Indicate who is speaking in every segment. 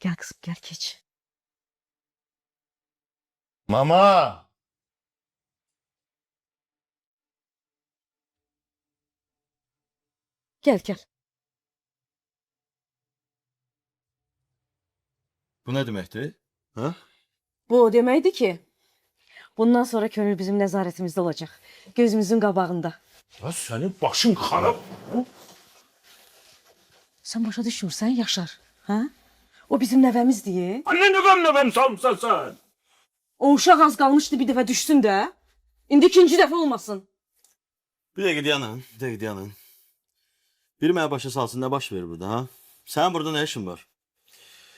Speaker 1: Gel kızım gel geç.
Speaker 2: Mama!
Speaker 1: Gel gel.
Speaker 2: Bu ne demekti? Ha?
Speaker 1: Bu o demeydi ki. Bundan sonra Könül bizim nezaretimizde olacak. Gözümüzün qabağında.
Speaker 2: Ya senin başın xarab.
Speaker 1: Sen başa düşmürsən Yaşar. Ha? O bizim nəvəmiz diye.
Speaker 2: Anne ne ben salmışsan sen?
Speaker 1: O uşaq az qalmışdı bir dəfə düşsün də. İndi ikinci dəfə olmasın.
Speaker 3: Bir de gidiyanın, bir de gidiyanın. Biri mənə başa salsın, ne baş verir burada ha? Senin burada ne işin var?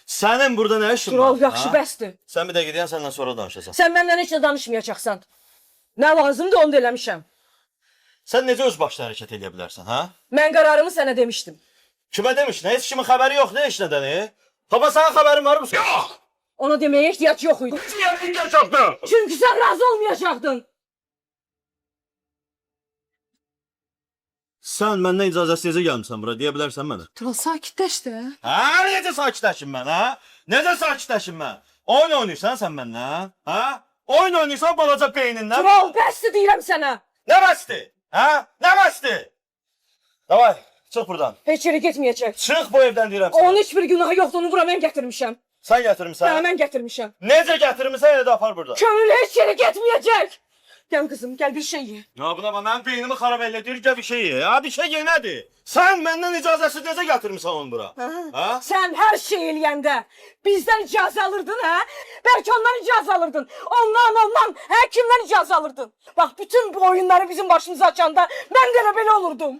Speaker 3: Senin burada ne işin
Speaker 1: Tural
Speaker 3: var?
Speaker 1: yaxşı
Speaker 3: ha?
Speaker 1: bəsdir.
Speaker 3: Sen bir de gidiyan senden sonra danışasan.
Speaker 1: Sən məndən heç nə danışmayacaqsan. Nə lazımdır onu da eləmişəm.
Speaker 3: Sen necə öz başına hərəkət edə bilərsən ha?
Speaker 1: Mən qərarımı sənə demişdim.
Speaker 3: Kime demiş? Ne hiç kimin haberi yok, ne iş neden iyi? Baba sana haberin var mı?
Speaker 2: Yok!
Speaker 1: Ona deməyə ehtiyac yox idi.
Speaker 2: Yerinde çaktı!
Speaker 1: Çünki sən razı olmayacaqdın.
Speaker 3: Sen benden icazəsiz gelmişsən bura, deyə bilərsən mənə.
Speaker 1: Tural sakitləş də.
Speaker 3: Ha, necə sakitləşim mən ha? Necə sakitləşim mən? Oyun oynayırsan sen benimle ha? Oyun oynayırsan balaca beynindən.
Speaker 1: Tural bəsdir deyirəm sənə.
Speaker 3: Ne bəsdi? Ha? Ne bəsdi? Davay, çıx buradan.
Speaker 1: Heç yerə getməyəcək.
Speaker 3: Çıx bu evdən deyirəm sənə.
Speaker 1: Onun heç bir günahı yoxdur, onu bura mən gətirmişəm.
Speaker 3: Sen getirmişsən.
Speaker 1: Hə, mən gətirmişəm.
Speaker 3: Necə gətirmişsən elə də apar burada.
Speaker 1: Könül heç yerə getməyəcək. Gəl qızım, gəl bir şey ye.
Speaker 3: Ya buna bak, mənim beynimi xarab elədir, gəl bir şey ye. Ha, bir şey ye nədir? Sən məndən icazəsiz necə gətirmişsən onu bura? Ha?
Speaker 1: Sən hər şey eləyəndə bizdən icazə alırdın, hə? Bəlkə ondan icazə alırdın. Ondan, hə? Kimdən icazə alırdın? Bax, bütün bu oyunları bizim başımıza açanda mən də elə belə olurdum.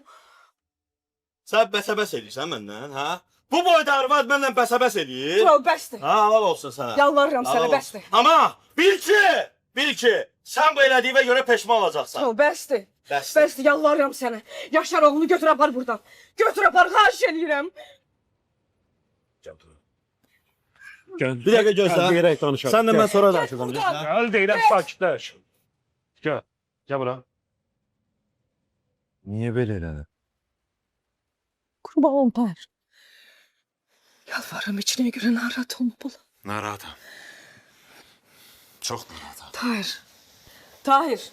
Speaker 3: Sən bəsəbəs eləyirsən məndən, ha? Bu boyda arvad mənlə bəsəbəs eləyir.
Speaker 1: Tural, bəsdir.
Speaker 3: Ha, halal olsun sənə.
Speaker 1: Yalvarıram
Speaker 3: Halal
Speaker 1: sənə,
Speaker 3: olsun.
Speaker 1: bəsdir.
Speaker 3: Amma bil ki, sən bu elədiyinə görə peşman olacaqsan.
Speaker 1: Tural, bəsdir.
Speaker 3: Bəsdir.
Speaker 1: Bəsdir, yalvarıram sənə. Yaşar oğlunu götür apar buradan. Götür apar, xahiş eləyirəm.
Speaker 2: Gel.
Speaker 3: Bir dəqiqə gözlə.
Speaker 2: Diyerek danışalım.
Speaker 3: Səndən mən sonra
Speaker 1: Gəl
Speaker 3: danışacağam.
Speaker 1: buradan.
Speaker 2: Gel deyirəm sakitləş. Gel. Gel bura.
Speaker 4: Niye böyle elədin?
Speaker 1: Kurban olum Tahir. Yalvarırım içine göre narahat olma bula.
Speaker 4: Narahatam. Çok narahatam.
Speaker 1: Tahir. Tahir.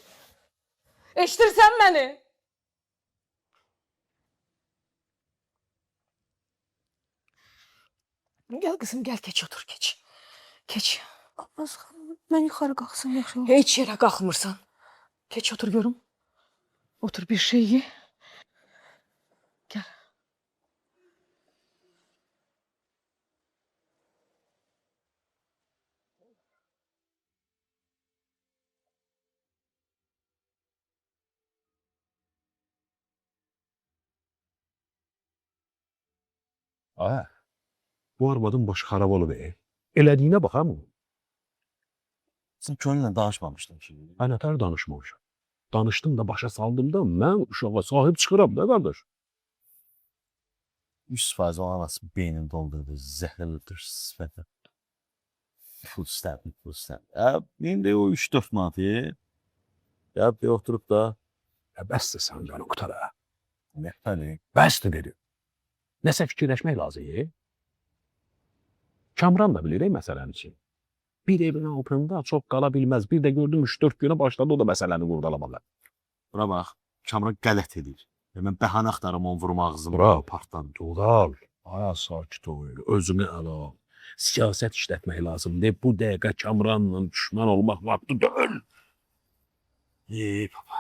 Speaker 1: Eşitirsen beni. Gel kızım gel geç otur geç. Geç.
Speaker 5: Az xanım, mən yuxarı qalxsam yaxşı olar.
Speaker 1: Hiç yere kalkmırsan. Geç otur görüm. Otur bir şey ye. Gel.
Speaker 6: Ağa, bu arvadın başı xarab olub. Elədiyinə bax ha mı?
Speaker 3: Sən könlünlə danışmamışdın ki.
Speaker 6: Mən nətər danışmamışam. Danışdım da başa saldım da mən uşağa sahib çıxıram da qardaş.
Speaker 3: 100% olamaz beynin doldurdu, zəhərlidir sifətə. Pul istədim. Ya, indi o 3-4 manatı. Ya, bir oturup da.
Speaker 6: Ya bəsdir sən canı qutar ha.
Speaker 3: Nəfəli.
Speaker 6: Bəsdir dedim. Nəsə fikirləşmək lazım. Kamran da bilir məsələni için. Bir evin altında çox qala bilməz. Bir də gördüm 3-4 günə başladı o da məsələni qurdalamağa.
Speaker 3: Buna bax, Kamran qələt edir. Ya, mən bəhanə axtarım onu vurma ağzımı.
Speaker 6: Bura.
Speaker 3: Partdan.
Speaker 6: Tuğal, aya sakit ol, özünü ələ al. Siyasət işlətmək lazımdır. Bu dəqiqə Kamranla düşman olmaq vaxtı deyil.
Speaker 3: Baba.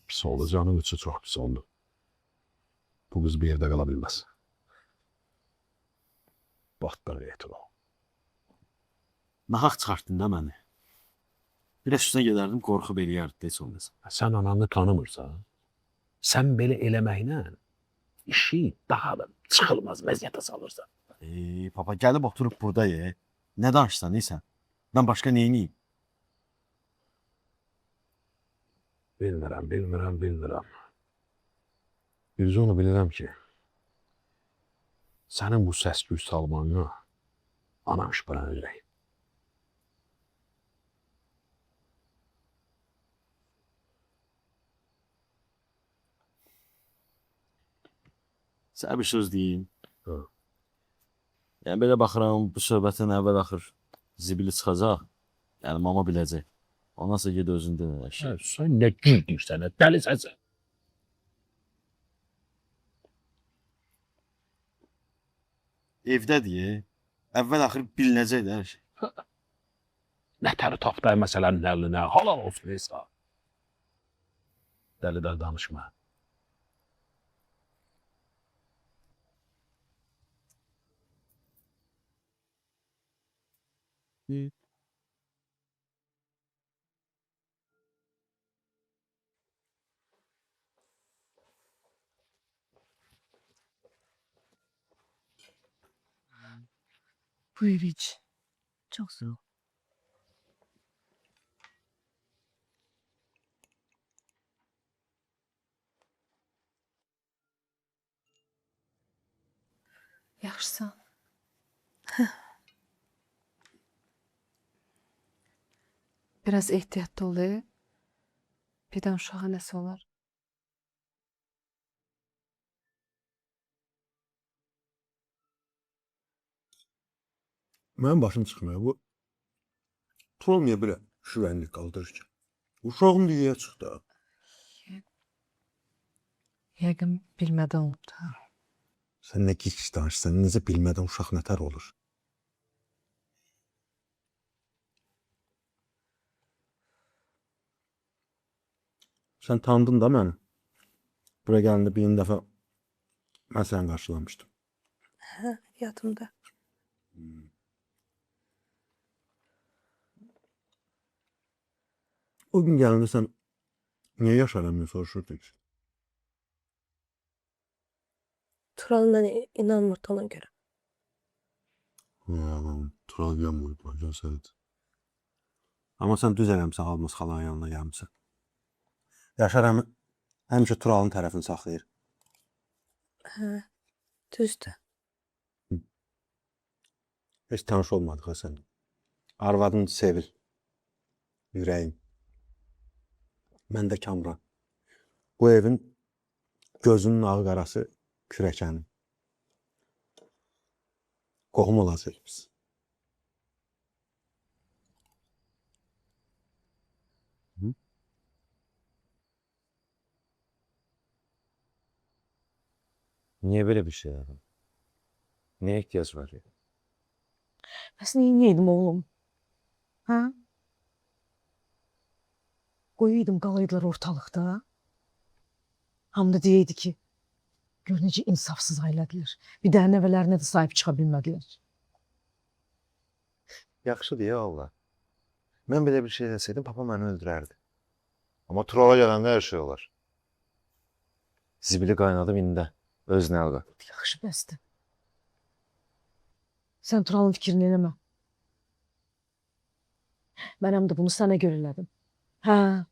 Speaker 6: Pis oldu, canın içi çox pis oldu. Bu qız bir yerdə qala bilməz. Batdaq etir o.
Speaker 3: Nahaq çıxartdın da məni. Bir üstünə gedərdim, qorxub eləyərdi, heç olmasa.
Speaker 6: Sən ananı tanımırsan, sən belə eləməklə işi daha da çıxılmaz vəziyyətə salırsan.
Speaker 3: Baba, gəlib oturup burada ye. Nə danışsan, neysən? Mən başqa neyiniyim?
Speaker 6: Bilmirəm. Bircə onu bilirəm ki, sənin bu səs-küy salmanı anam şübhələnəcək.
Speaker 3: Sənə bir söz deyim.
Speaker 6: Ha.
Speaker 3: Yəni belə baxıram bu söhbətin əvvəl axır zibili çıxacaq. Yəni mama biləcək. Ondan sonra ged özün de nə şey.
Speaker 6: Sən nə girdin nə dəli səsən?
Speaker 3: Evdədir. Əvvəl axır bilinəcək də hər şey.
Speaker 6: Nətəri tapday məsələnin həllinə, halal olsun İsa. Dəli danışma.
Speaker 5: Buyur iç. Çox sağ ol.
Speaker 4: Yaxşısan. Biraz ehtiyatlı ol. Birdən uşağa nəsə olar.
Speaker 7: Mənim başım çıxmıyor. Bu Tural niyə belə şüvənlik qaldırır ki? Uşağım dünyaya çıxdı.
Speaker 4: Yəqin bilmədən olub da.
Speaker 7: Sən nə gic danışsan, necə bilmədən uşaq nətər olur? Sən tanıdın da məni. Buraya gələndə bir dəfə mən səni qarşılamışdım.
Speaker 5: Hə, yadımda.
Speaker 7: O gün gələndə sən niyə yaşaramıyor soruşurdun ki?
Speaker 5: Tural'la inanmırdı ona görə.
Speaker 7: Tural yanmıydı, gözəldir. Amma sən düz eləmsən, Almaz xalanın yanına gəlmişsən. Yaşar əmi həmişə Turalın tərəfini saxlayır.
Speaker 5: Hə, düzdür.
Speaker 7: Heç tanış olmadıq ha sən. Arvadın sevil. Ürəyim. Mən də Kamran. Bu evin gözünün ağı qarası kürəkənim. Qohum olacaq biz.
Speaker 3: Niye böyle bir şey yapın? Neye ihtiyaç var ya?
Speaker 1: Bəs neydim oğlum? Ha? Qoyuyordum qalaydılar ortalıqda. Hamı da deyirdi ki, gör necə insafsız ailədirlər. Bir də nəvələrinə də sahib çıxa bilmədilər.
Speaker 8: Yaxşı diye Allah. Ben bile bir şey deseydim papa beni öldürerdi. Ama Tural'a gelende her şey olur.
Speaker 3: Zibili kaynadım indi. Öz nəlqə.
Speaker 1: Yaxşı bəsdir. Sən Turalın fikrini eləmə. Mən həm də bunu sənə görə elədim. Hə.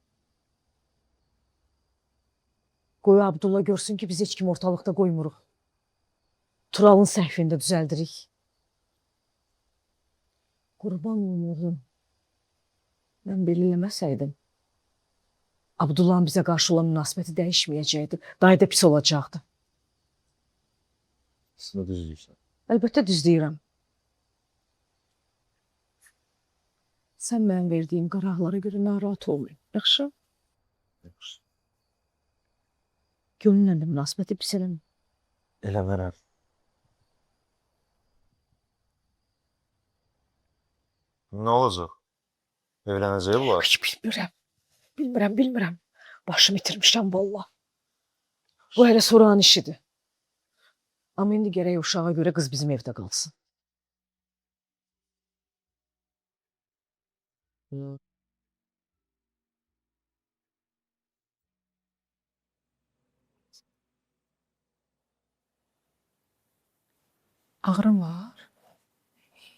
Speaker 1: Qoy Abdullah görsün ki, biz heç kim ortalıqda qoymuruq. Turalın səhvini də düzəldirik. Qurban olum. Mən belə eləməsəydim, Abdullahın bizə qarşı olan münasibəti dəyişməyəcəkdi. Daha da pis olacaqdı.
Speaker 3: Aslında düz deyirsən.
Speaker 1: Əlbəttə düz deyirəm. Sən mənim verdiyim qərarlara görə narahat olmayın. Yaxşı?
Speaker 3: Yaxşı.
Speaker 1: Gönlünlə də münasibəti pis eləmə.
Speaker 3: Eləmərəm.
Speaker 8: Ne olacak? Evleneceği bunlar.
Speaker 1: Hiç bilmirəm. Başımı itirmişəm valla. Bu hələ soran işidir. Amma indi gərək uşağa görə qız bizim evdə qalsın.
Speaker 4: Ağrın var?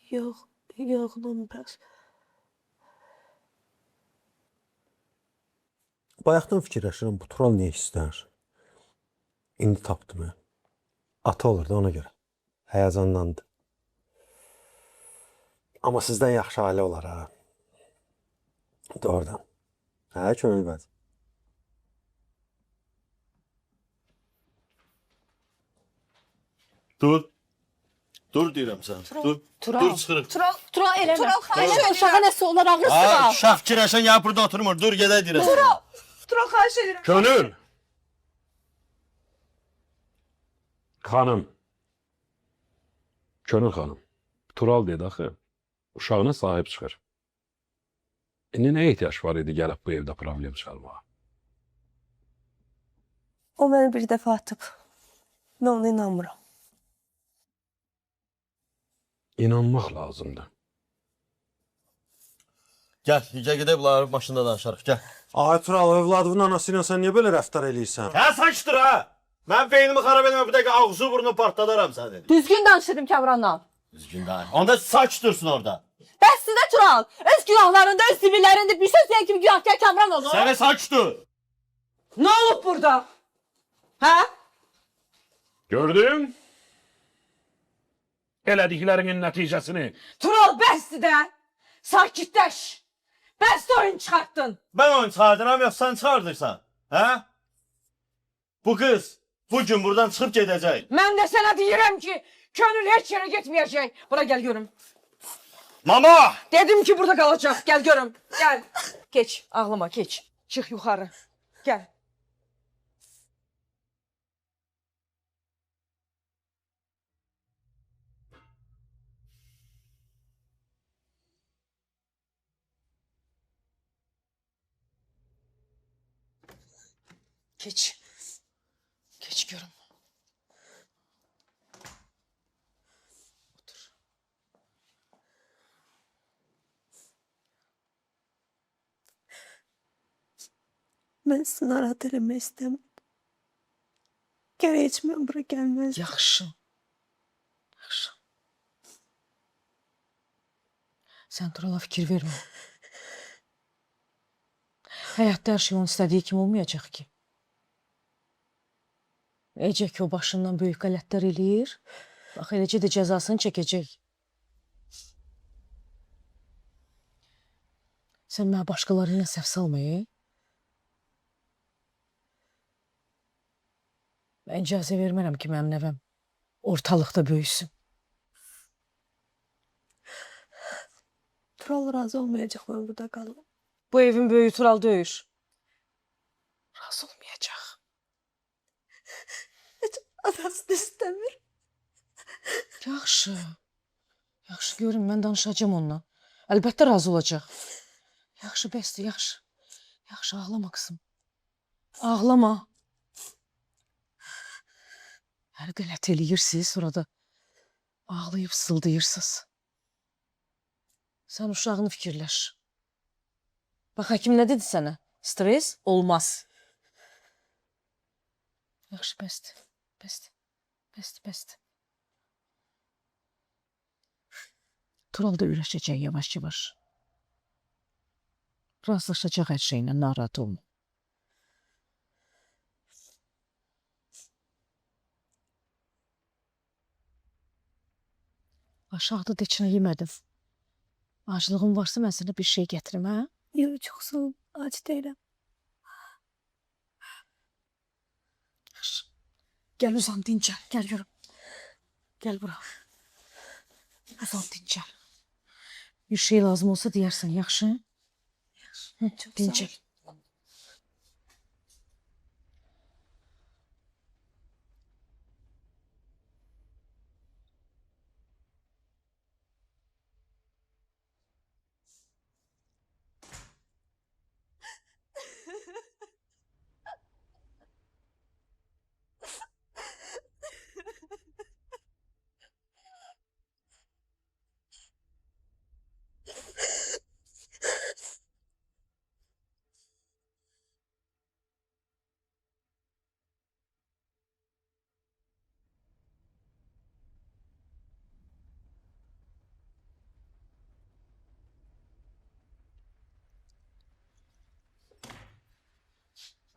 Speaker 5: Yox, yoxluğum bəs.
Speaker 7: Bayaqdan fikirləşirəm, bu Tural niyə istər? İndi tapdım mən. Ata olur da ona görə. Həyəcanlandı. Amma sizdən yaxşı ailə olar ha. Doğrudan. Hə, könül bəd.
Speaker 3: Dur. Dur deyirəm sən. Dur.
Speaker 4: Tural.
Speaker 3: Dur çıxırıq.
Speaker 4: Tural eləmə.
Speaker 5: Tural, xahiş
Speaker 4: Elə uşağa nəsə olar ağrısı
Speaker 3: Ay,
Speaker 4: var.
Speaker 3: şaf kirəşən ya burada oturmur. Dur gedək deyirəm.
Speaker 5: Tural xahiş edirəm.
Speaker 6: Könül. Xanım. Könül xanım. Tural dedi axı. Uşağına sahib çıxır. İndi nə ehtiyac var idi gəlib bu evdə problem çıxarmağa?
Speaker 5: O məni bir dəfə atıb. Mən ona inanmıram.
Speaker 6: İnanmaq lazımdır.
Speaker 3: Gəl, gedək bunları maşında danışarıq. Gəl.
Speaker 7: Ay Tural, övladının anası ilə sən niyə belə rəftar eləyirsən?
Speaker 3: Hə saçdır ha. Mən beynimi xarab etmə bir dəqiqə ağzı burnu partladarım sən dedi.
Speaker 4: Düzgün danışırım Kamranla.
Speaker 3: Düzgün daha. Onda saç dursun orada.
Speaker 4: Bəs sizə Tural. Öz günahlarında, öz zibillərində bir söz deyən kimi günahkar Kamran olur.
Speaker 3: Sənə saçdır.
Speaker 1: Ne olup burada? Ha?
Speaker 6: Gördün? Elədiklərinin nəticəsini.
Speaker 1: Tural bəsdi də. Sakitləş. Bəsdi oyun çıxartdın.
Speaker 3: Ben onu çıxardıram yox sen çıxardırsan. Hə? Bu kız bu gün buradan çıxıb gedəcək.
Speaker 1: Mən də sənə deyirəm ki, könül heç yere getməyəcək. Bura gel görüm.
Speaker 3: Mama!
Speaker 1: Dedim ki burada kalacak. Gel görüm. Gel. Geç. Ağlama geç. Çık yukarı. Gel. Geç. Geç görüm. Otur.
Speaker 5: Mən sizi narahat eləmək istəmirəm. Gərək heç mən bura gəlməzdim.
Speaker 1: Yaxşı. Yaxşı. Sən Turala fikir vermə. Həyatda hər şey onun istədiyi kimi olmayacaq ki. Necə ki o başından böyük qələtlər eləyir, bax eləcə də cəzasını çəkəcək. Sən mənə başqaları ilə səhv salma, Mən icazə vermərəm ki, mənim nəvəm ortalıqda böyüsün.
Speaker 5: Tural razı olmayacaq mən burada qalım.
Speaker 1: Bu evin böyüyü Tural döyür. Razı olmayacaq.
Speaker 5: Heç anasını istəmir.
Speaker 1: Yaxşı. Yaxşı, görün, mən danışacağım onunla. Əlbəttə razı olacaq. Yaxşı, bəsdir, yaxşı. Yaxşı, ağlama qızım. Ağlama. Hər qələt eləyirsiniz, sonra da ağlayıb sıldayırsınız. Sən uşağını fikirləş. Bax, həkim nə dedi sənə? Stres olmaz. Yaxşı, bəsdir. Bəsdir. Bəsdir, bəsdir. Tural da ürəşəcək yavaş-yavaş. Razılaşacaq hər şeylə, narahat olma. Aşağıda da içinə yemədim. Acılığın varsa mən sənə bir şey gətirim, hə?
Speaker 5: Yox, çox sağ ol. Ac deyiləm.
Speaker 1: Yaxşı. Gəl uzan, dincəl. Gəl görüm. Gəl bura. Uzan, dincəl. Bir şey lazım olsa deyərsən, yaxşı? Hı,
Speaker 5: Çox sağ ol.
Speaker 1: dincəl.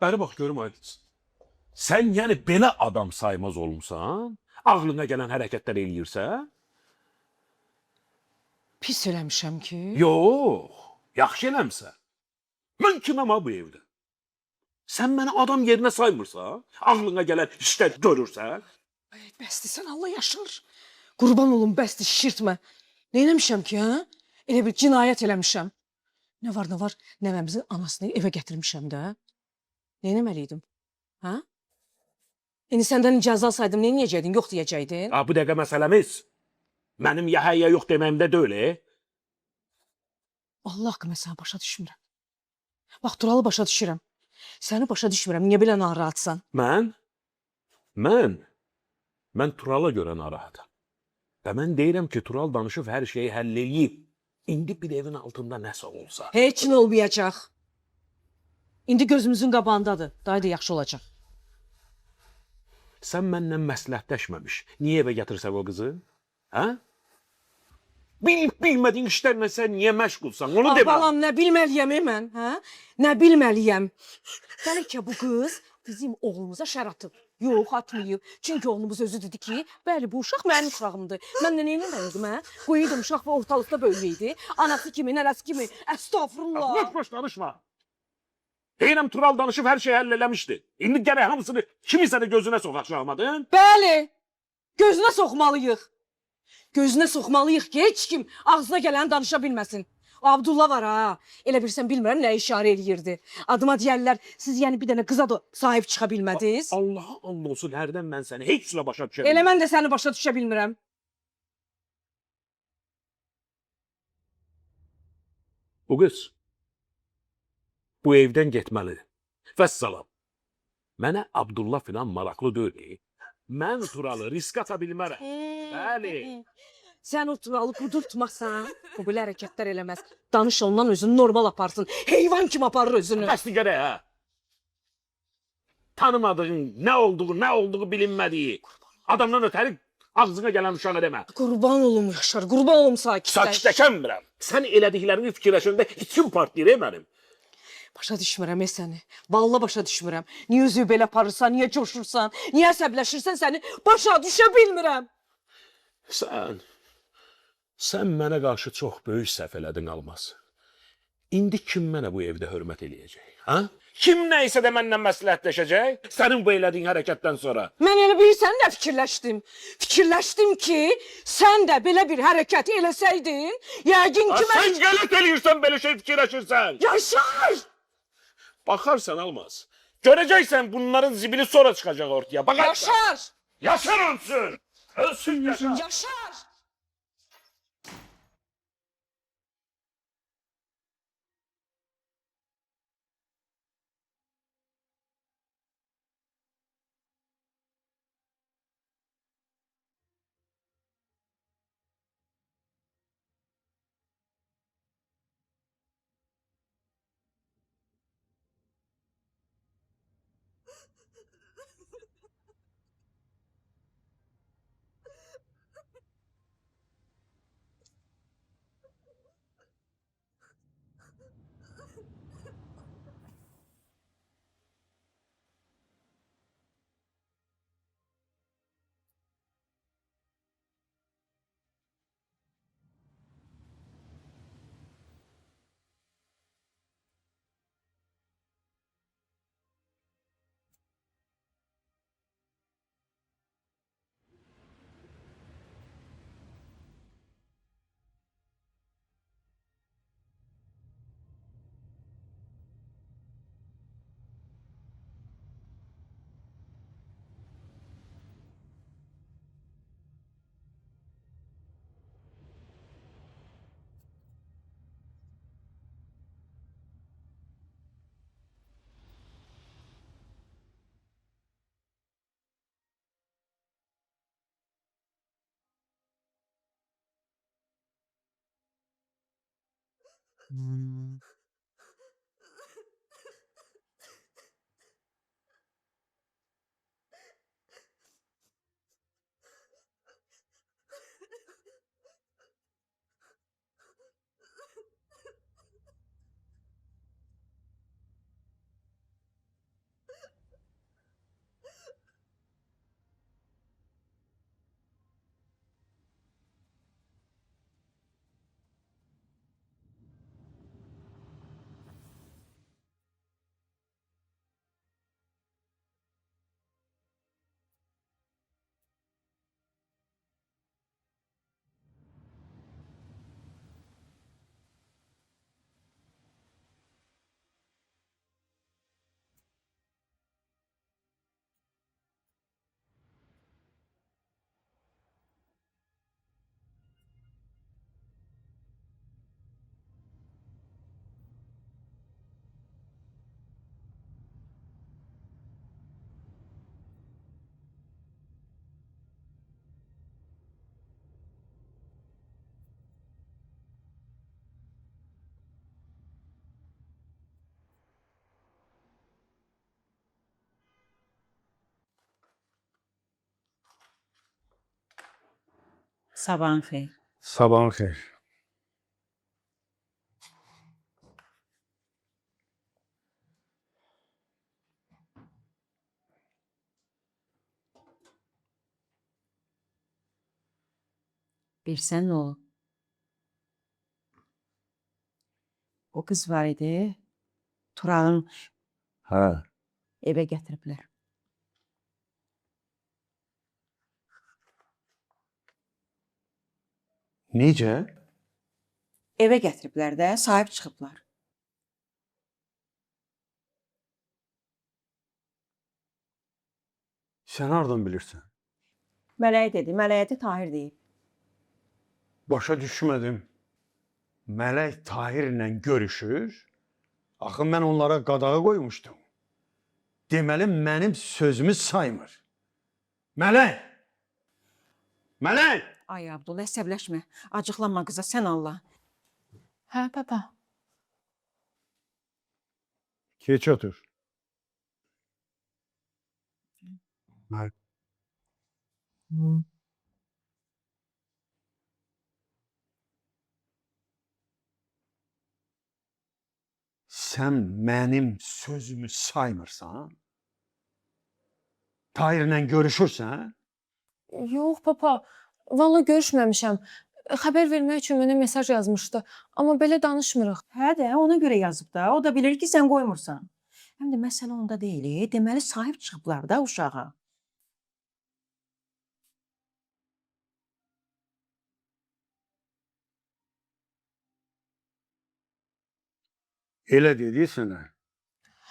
Speaker 6: Bəni bax görüm Aydın. Sən yəni belə adam saymaz olmusan? Ağlına gələn hərəkətlər eləyirsən?
Speaker 1: Pis eləmişəm ki.
Speaker 6: Yox, yaxşı eləmsən. Mən kiməm ha bu evdə? Sən məni adam yerinə saymırsan? Ağlına gələn işlər görürsən?
Speaker 1: Ay, bəsdir, sən Allah yaşır. Qurban olum, bəsdir, şişirtmə. Nə eləmişəm ki, hə? Elə bir cinayət eləmişəm. Nə var, nəvəmizin anasını evə gətirmişəm də. Nə eləməliydim? Hə? İndi səndən icazə alsaydım, nə edəcəydin? Yox deyəcəydin.
Speaker 6: Ha, bu dəqiqə məsələmiz mənim ya hə ya yox deməyimdə deyil.
Speaker 1: Allah haqqı, mən səni başa düşmürəm. Bax, Turalı başa düşürəm. Səni başa düşmürəm. Niyə belə narahatsan?
Speaker 6: Mən Turala görə narahatam. Və mən deyirəm ki, Tural danışıb hər şeyi həll eləyib. İndi bir evin altında nəsə olsa.
Speaker 1: Heç nə olmayacaq. İndi gözümüzün qabağındadır. Daha da yaxşı olacaq.
Speaker 6: Sən mənlə məsləhətləşməmiş. Niyə evə gətirsək o qızı? Hə? Bilmədiyin işlərlə sən niyə məşğulsan? Onu demə.
Speaker 1: Balam, nə bilməliyəm mən? Hə? Nə bilməliyəm? Bəlkə bu qız bizim oğlumuza şər atıb. Yox, atmayıb. Çünki oğlumuz özü dedi ki, bəli, bu uşaq mənim uşağımdır. Mən də nə eləməliydim, hə? Qoyuydum uşaq və ortalıqda böyüyeydi. Anası kimi, nərəsi kimi. Əstağfurullah.
Speaker 6: Boş danışma. Deyirəm Tural danışıb hər şeyi həll eləmişdi. İndi gərək hamısını kimisə də gözünə soxacaqmadın.
Speaker 1: Bəli, gözünə soxmalıyıq. Gözünə soxmalıyıq ki, heç kim ağzına gələni danışa bilməsin. O Abdullah var ha, elə bilsən bilmirəm nə işarə eləyirdi. Adıma deyərlər, siz yəni bir dənə qıza da sahib çıxa bilmədiniz.
Speaker 6: Allaha and olsun, hərdən mən səni heç cürə başa düşə
Speaker 1: Elə mən də səni başa düşə bilmirəm.
Speaker 6: Bu qız bu evdən getməlidir. Vəssalam. Mənə Abdullah filan maraqlı deyil. Mən Turalı risk ata bilmərəm. Bəli.
Speaker 1: Sən o Turalı qudurtmasan, o belə hərəkətlər eləməz. Danış ondan özünü normal aparsın. Heyvan kimi aparır özünü.
Speaker 6: Bəsli gərək, hə? Tanımadığın, nə olduğu bilinmədiyi adamdan ötəri ağzına gələn uşağı demə.
Speaker 1: Qurban olum Yaşar, qurban olum sakitləş.
Speaker 6: Sakitləşəmirəm. Sən elədiklərini fikirləşəndə içim partlayır mənim.
Speaker 1: Başa düşmürəm səni. Vallahi başa düşmürəm. Niyə özünü belə aparırsan, niyə coşursan, niyə əsəbləşirsən səni başa düşə bilmirəm.
Speaker 6: Sən mənə qarşı çox böyük səhv elədin, Almaz. İndi kim mənə bu evdə hörmət eləyəcək? Ha? Kim nə isə də məndən məsləhətləşəcək? Sənin bu elədiyin hərəkətdən sonra.
Speaker 1: Mən elə bilirsən nə fikirləşdim? Fikirləşdim ki, sən də belə bir hərəkət eləsəydin, yəqin ki mən...
Speaker 6: Sən qələt eləyirsən, belə şey fikirləşirsən.
Speaker 1: Yaşar!
Speaker 6: Baxarsan, Almaz. Görəcəksən bunların zibili sonra çıxacaq ortaya. Baxarsan.
Speaker 1: Yaşar!
Speaker 6: Yaşar ölsün! Ölsün Yaşar!
Speaker 1: Yaşar!
Speaker 5: Sabahın xeyir.
Speaker 2: Sabahın xeyir.
Speaker 5: Bilsən nə olub? O qız var idi. Turağın
Speaker 3: Hə.
Speaker 5: evə gətiriblər.
Speaker 7: Necə?
Speaker 5: Evə gətiriblər də, sahib çıxıblar.
Speaker 7: Sən hardan bilirsən?
Speaker 5: Mələyə dedi, Mələyə də Tahir deyib.
Speaker 7: Başa düşmədim. Mələk Tahirlə görüşür. Axı mən onlara qadağa qoymuşdum. Deməli mənim sözümü saymır. Mələk! Mələk!
Speaker 5: Ay Abdullah, əsəbləşmə. Acıqlanma qıza, sən Allah.
Speaker 4: Hə, papa.
Speaker 2: Geç otur.
Speaker 7: Sən mənim sözümü saymırsan? Tahirlə görüşürsən?
Speaker 9: Yox, papa. Valla görüşməmişəm. Xəbər vermək üçün mənə mesaj yazmışdı. Amma belə danışmırıq.
Speaker 5: Hə də, ona görə yazıb da. O da bilir ki, sən qoymursan. Həm də məsələ onda deyil. Deməli sahib çıxıblar da uşağa.
Speaker 7: Elə dedi sənə.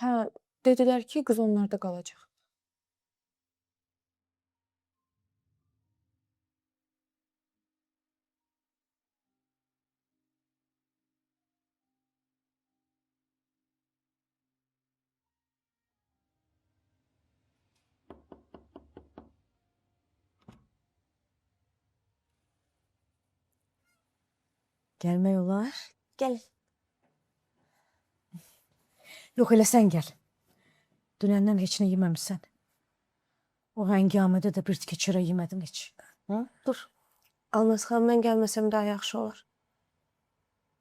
Speaker 9: Hə, dedilər ki, qız onlarda qalacaq.
Speaker 5: Gəlmək olar?
Speaker 9: Gəl.
Speaker 5: Yox, elə sən gəl. Dünəndən heç nə yeməmisən. O həngamədə də bir tikə çörək yemədin heç. Hı? Dur.
Speaker 9: Almaz xanım, mən gəlməsəm daha yaxşı olar.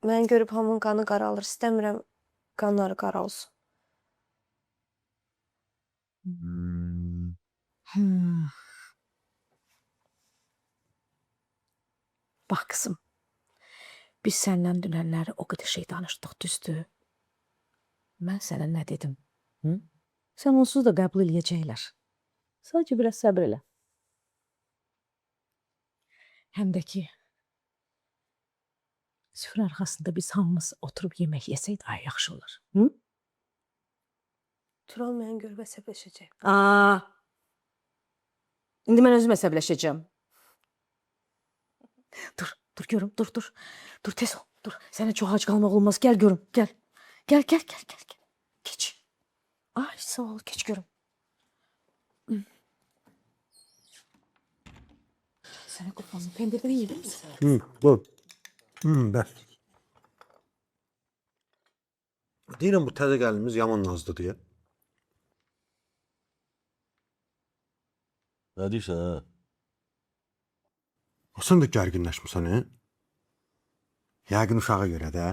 Speaker 9: Mən görüb hamının qanı qaralır. İstəmirəm qanları qara olsun.
Speaker 5: Bax qızım, biz səndən dünənləri o qədər şey danışdıq, düzdür? Mən sənə nə dedim? Hı? Sən onsuz da qəbul eləyəcəklər. Sadəcə biraz səbr elə. Həm də ki, süfrə arxasında biz hamımız oturub yemək yesək daha yaxşı olur. Hı?
Speaker 9: Tural mənə görüb əsəbləşəcək.
Speaker 5: İndi mən özüm əsəbləşəcəm. Dur görüm, dur. Dur, tez ol, dur. Sənə çox ac qalmaq olmaz. Gəl görüm, gəl. Gəl. Geç. Ay, sağ ol, geç görüm. Sənə qopanın pendirdən yedir misin?
Speaker 7: Bu. Bəs. Deyirəm bu təzə gəlinimiz yaman nazlı deyə.
Speaker 3: Nə deyirsən?
Speaker 7: Sən də gərginləşmirsən, hə? Yəqin uşağa görə də.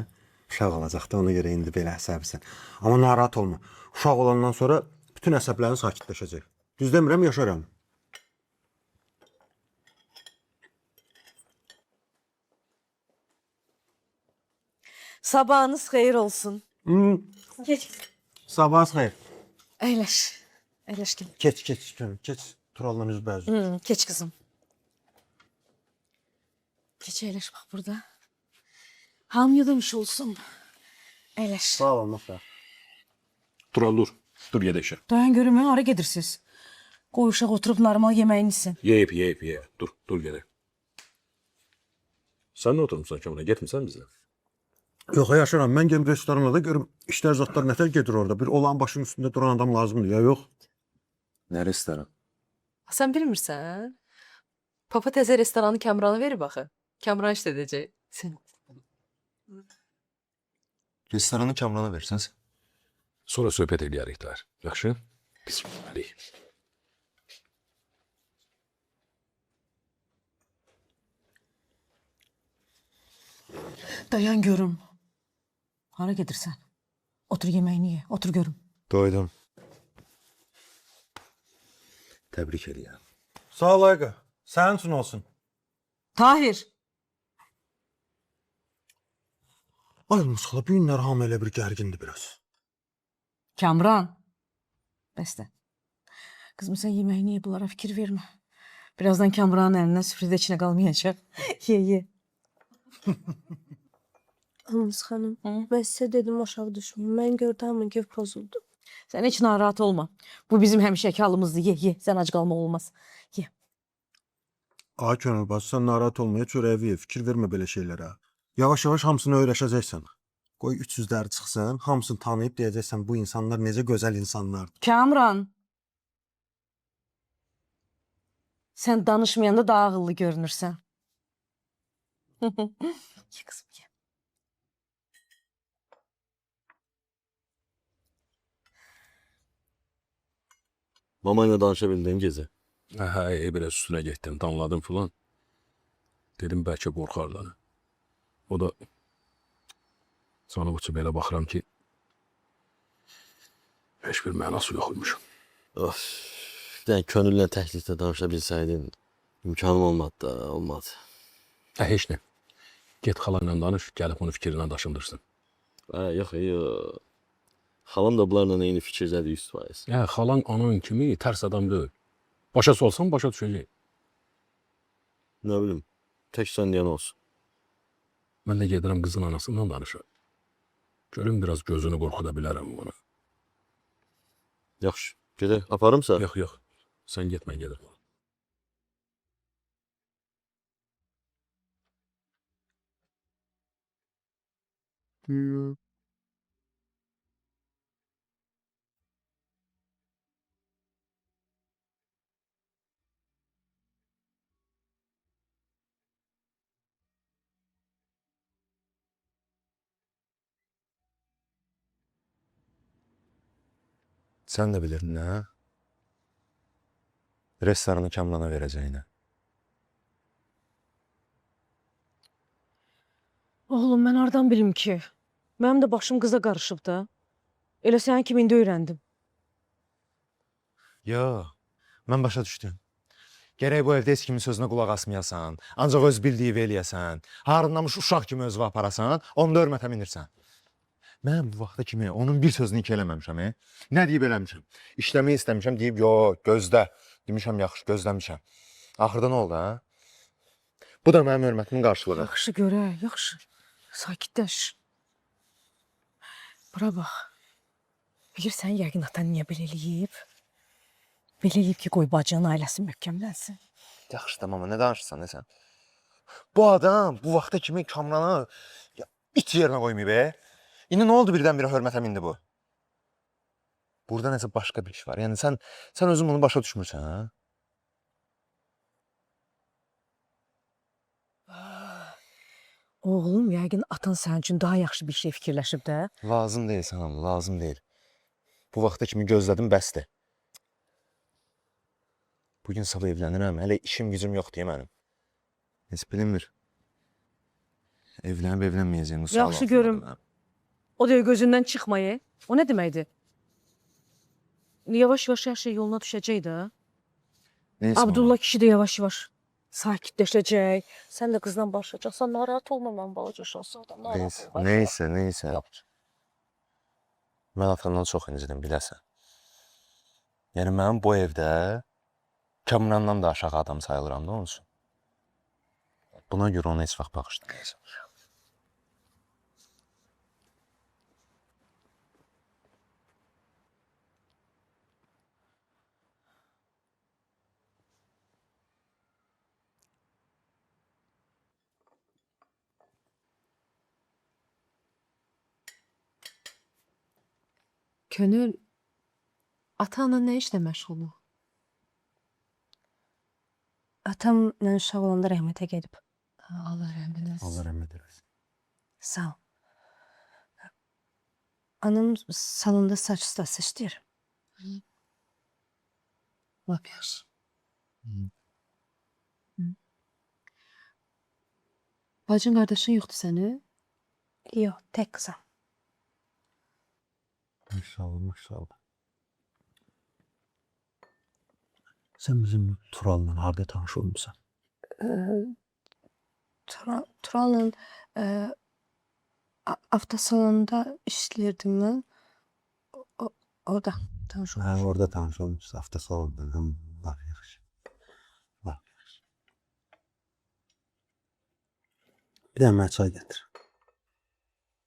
Speaker 7: Uşaq olacaq da, ona görə indi belə əsəbsən. Amma narahat olma. Uşaq olandan sonra bütün əsəblərin sakitləşəcək. Düz demirəm, yaşaram.
Speaker 5: Sabahınız xeyir olsun. Geç.
Speaker 7: Sabahınız xeyir.
Speaker 5: Əyləş gel.
Speaker 7: Keç. Turallan üzbəüz.
Speaker 5: Geç kızım. Geç əyləş bak burada. Hamıya demiş olsun. Əyləş.
Speaker 7: Sağ olun, Muhtar.
Speaker 6: Tural dur. Dur gedək.
Speaker 5: Dayan görüm, hara gedirsiniz? Qoy uşaq oturub normal yeməyini yesin.
Speaker 6: Yeyip. Dur gedək. Sən nə oturmuşsan Kamran? Getmirsən bizə?
Speaker 7: Yox, yaşaram. Mən gem restoranda da görüm işlər zatlar nətər gedir orada. Bir olan başın üstündə duran adam lazımdır ya, yox?
Speaker 3: Nə restoran?
Speaker 4: Sən bilmirsən? Papa təzə restoranı Kamrana verib axı. Kamran işlədəcək. Sən
Speaker 8: Restoranı Kamran'a verseniz.
Speaker 6: Sonra söhbət eləyərik də. Yaxşı?
Speaker 5: Dayan görüm. Hara gedirsən? Otur yeməyini ye. Otur görüm.
Speaker 8: Doydum. Təbrik eləyirəm.
Speaker 7: Sağ ol Ayqa. Sənin üçün olsun.
Speaker 5: Tahir.
Speaker 7: Ay Musala, bu günlər hamı elə bir gərgindir biraz.
Speaker 5: Kamran. Bəsdə. Kızım sen yemeğini ye, bunlara fikir verme. Birazdan Kamran'ın elinden süfrede içine kalmayacak. Ye ye.
Speaker 9: Anamız xanım, mən sizə dedim aşağı düşməyin. Mən gördüm hamı göv pozuldu.
Speaker 5: Sen hiç narahat olma. Bu bizim hemşeki halımızdı. Ye ye. Sen ac kalma olmaz. Ye.
Speaker 7: Ay Könül bacı, sən narahat olmaya çörəyi ye, fikir vermə belə şeylərə. Yavaş-yavaş hamısını öyrəşəcəksən. Qoy 300'ləri çıxsın, hamısını tanıyıb deyəcəksən bu insanlar necə gözəl insanlardır.
Speaker 5: Kamran. Sen danışmayanda daha ağıllı görünürsen. Ye kızım ye.
Speaker 3: Mamayla danışa bildin gecə.
Speaker 6: Hə, biraz üstünə getdim, danladım filan. Dedim bəlkə qorxarlar. O da sana uçub belə baxıram ki, heç bir mənası yoxmuş.
Speaker 3: Of. Yani könülle təklifdə danışa bilsəydin, imkanım olmadı da, olmadı.
Speaker 6: Heç nə. Get xalanla danış, gəlib onun fikrindən daşındırsın.
Speaker 3: Yox, yox. Xalam da bunlarla eyni fikirdədir 100%.
Speaker 6: Xalan anan kimi tərs adam deyil. Başa salsan başa düşəcək.
Speaker 3: Nə bilim, tək sən deyən olsun.
Speaker 6: Mən də gedirəm qızın anasından danışa. Görüm biraz gözünü qorxuda bilərəm ona.
Speaker 3: Yaxşı, gedək, aparımsa?
Speaker 6: Yox, yox. Sən get, mən gedirəm.
Speaker 8: Sən də bilirdin, hə? Restoranı Kamrana verəcəyini.
Speaker 5: Oğlum ben oradan bilim ki. Benim de başım kıza karışıp da. Elə sənin kimində öyrəndim.
Speaker 8: Yo, mən başa düşdüm. Gərək bu evdə heç kimin sözünə qulaq asmayasan, ancaq öz bildiyi eləyəsən, harınlamış uşaq kimi özünü aparasan, onda hörmətə minirsən. Mən bu vaxta kimi onun bir sözünü iki eləməmişəm. Nə deyib eləmişəm? İşləməyi istəmişəm, deyib, yo, gözlə. Demişəm, yaxşı, gözləmişəm. Axırda nə oldu, hə? Bu da mənim hörmətimin qarşılığı.
Speaker 5: Yaxşı görə, yaxşı. Sakitləş. Bura bax. Bilirsən, yəqin atan niyə belə eləyib? Belə eləyib ki, qoy bacının ailəsi möhkəmlənsin.
Speaker 8: Yaxşı, tamam, nə danışırsan, nə sən? Bu adam bu vaxta kimi Kamranı it yerinə qoymayıb, İndi nə oldu birdən-birə hörmətə mindi bu? Burada nəsə başqa bir iş var. Yəni sən özün bunu başa düşmürsən, hə?
Speaker 5: Oğlum, yəqin atan sənin üçün daha yaxşı bir şey fikirləşib də.
Speaker 8: Lazım deyil sənəm, lazım deyil. Bu vaxta kimi gözlədim, bəsdir. Bugün sabah evlənirəm, hələ işim gücüm yoxdur mənim. Heç bilinmir. Evlənib evlənməyəcəyim.
Speaker 5: Yaxşı görüm. O da gözündən çıxmayı. O nə deməkdir? Yavaş-yavaş hər şey yoluna düşəcək də. Abdullah kişi də yavaş-yavaş sakitləşəcək. Sən də qızla barışacaqsan, narahat olma mən balaca şahzadəm.
Speaker 8: Neysə. Mən atamdan çox incidim, biləsən. Yəni mən bu evdə Kamrandan da aşağı adam sayılıram da onun üçün. Buna görə ona heç vaxt bağışlamayacağam.
Speaker 4: Könül, ata-ana nə işlə məşğuldur?
Speaker 9: Atam mən uşaq olanda rəhmətə gedib.
Speaker 4: Allah rəhmət eləsin.
Speaker 7: Allah rəhmət eləsin.
Speaker 9: Sağ ol. Anam salonda saç ustası işləyir.
Speaker 4: Lap yaxşı. Bacın qardaşın yoxdur səni?
Speaker 9: Yox, tək qızam.
Speaker 7: Maşallah, maşallah. Sən bizim Tural'la harda tanış olmusan?
Speaker 9: Tural'la avtosalonda işləyirdim mən. Orada tanış
Speaker 7: Hə,
Speaker 9: olmuşam.
Speaker 7: orada tanış olmuşuz avtosalonda. Var, yaxşı. Var, yaxşı. Bir də mənə çay gətir.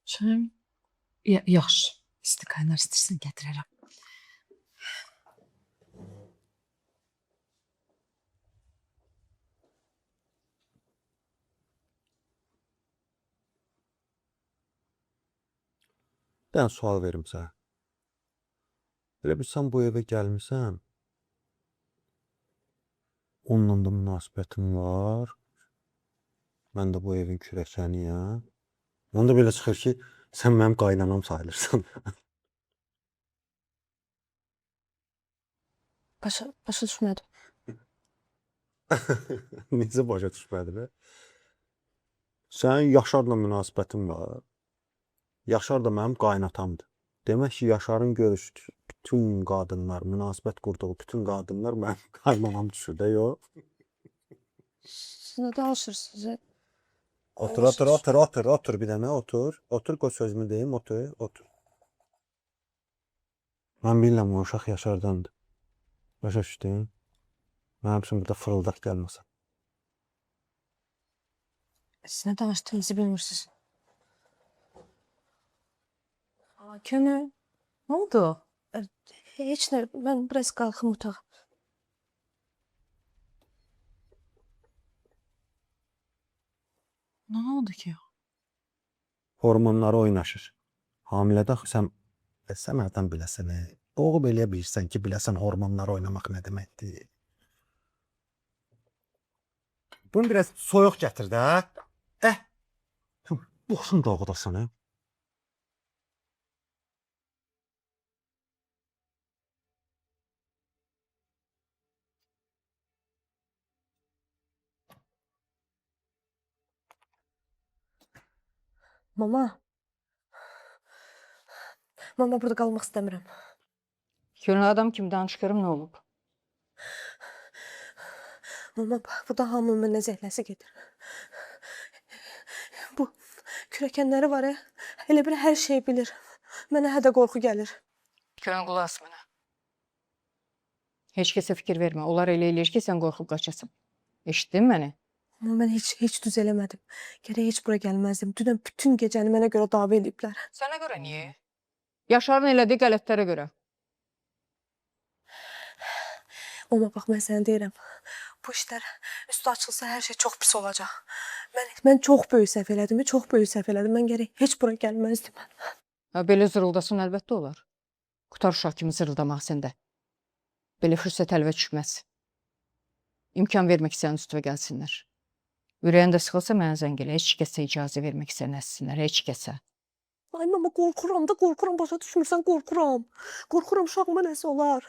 Speaker 5: Çay? Yaxşı. İsti qaynar istirsən gətirərəm.
Speaker 7: Bir dənə sual verim sənə. Elə bir sən bu evə gəlmisən, onunla da münasibətin var. Mən də bu evin kürəkəniyəm. Onda belə çıxır ki, sən mənim qaynanam sayılırsan.
Speaker 9: Başa düşmədim.
Speaker 7: Necə başa düşmədi be? Sənin Yaşarla münasibətin var. Yaşar da mənim qaynatamdır. Demək ki, Yaşarın görüşdüyü bütün qadınlar, münasibət qurduğu bütün qadınlar mənim qaynanam düşür də, yox?
Speaker 9: Siz nə danışırsınız?
Speaker 7: Otur bir dənə, otur. Otur, qoy sözümü deyim, otur. Mən bilirəm, o uşaq Yaşardandır. Başa düşdün? Mənim üçün burada fırıldaq gəlməsin.
Speaker 9: Siz nə danışdığınızı bilmirsiniz. Könül,
Speaker 5: Nə oldu?
Speaker 9: heç nə, mən biraz qalxım otağa.
Speaker 5: Nə oldu ki?
Speaker 7: Hormonları oynaşır. Hamilədə sən hərdən biləsən, doğub eləyə bilirsən ki, biləsən hormonları oynamaq nə deməkdir. Bunu biraz soyuq gətir də. Boşun doğudasan, hə?
Speaker 9: Mama. Mama, burada qalmaq istəmirəm.
Speaker 5: Könül adam kimi danışırım, nə olub?
Speaker 9: Mama, burada hamının mənə zəhləsi gedir. Bu kürəkənləri var ya, elə bir hər şey bilir. Mənə hədə qorxu gəlir.
Speaker 5: Könül qulaq as mənə. Heç kəsə fikir vermə. Onlar elə eləyir ki, sən qorxub qaçasan. Eşitdin məni?
Speaker 9: Amma mən heç düz eləmədim. Gərək heç bura gəlməzdim. Dünən bütün gecəni mənə görə dava ediblər.
Speaker 5: Sənə görə niyə? Yaşarın elədiyi qələtlərə görə.
Speaker 9: Mama, bax, mən sənə deyirəm. Bu işlər üstü açılsa hər şey çox pis olacaq. Mən çox böyük səhv elədim, çox böyük səhv elədim. Mən gərək heç bura gəlməzdim.
Speaker 5: Belə zırıldasın, əlbəttə olar. Qutar uşaq kimi zırıldamaq səndə. Belə fürsət əlvə düşməz. İmkan vermək istəyən üstüvə gəlsinlər. Ürəyin də sıxılsa mənə zəng elə. Heç kəsə icazə vermək istəyən əssinlər, heç kəsə.
Speaker 9: Ay, mama, qorxuram da, qorxuram. Başa düşmürsən, qorxuram. Qorxuram, uşağıma nəsə olar.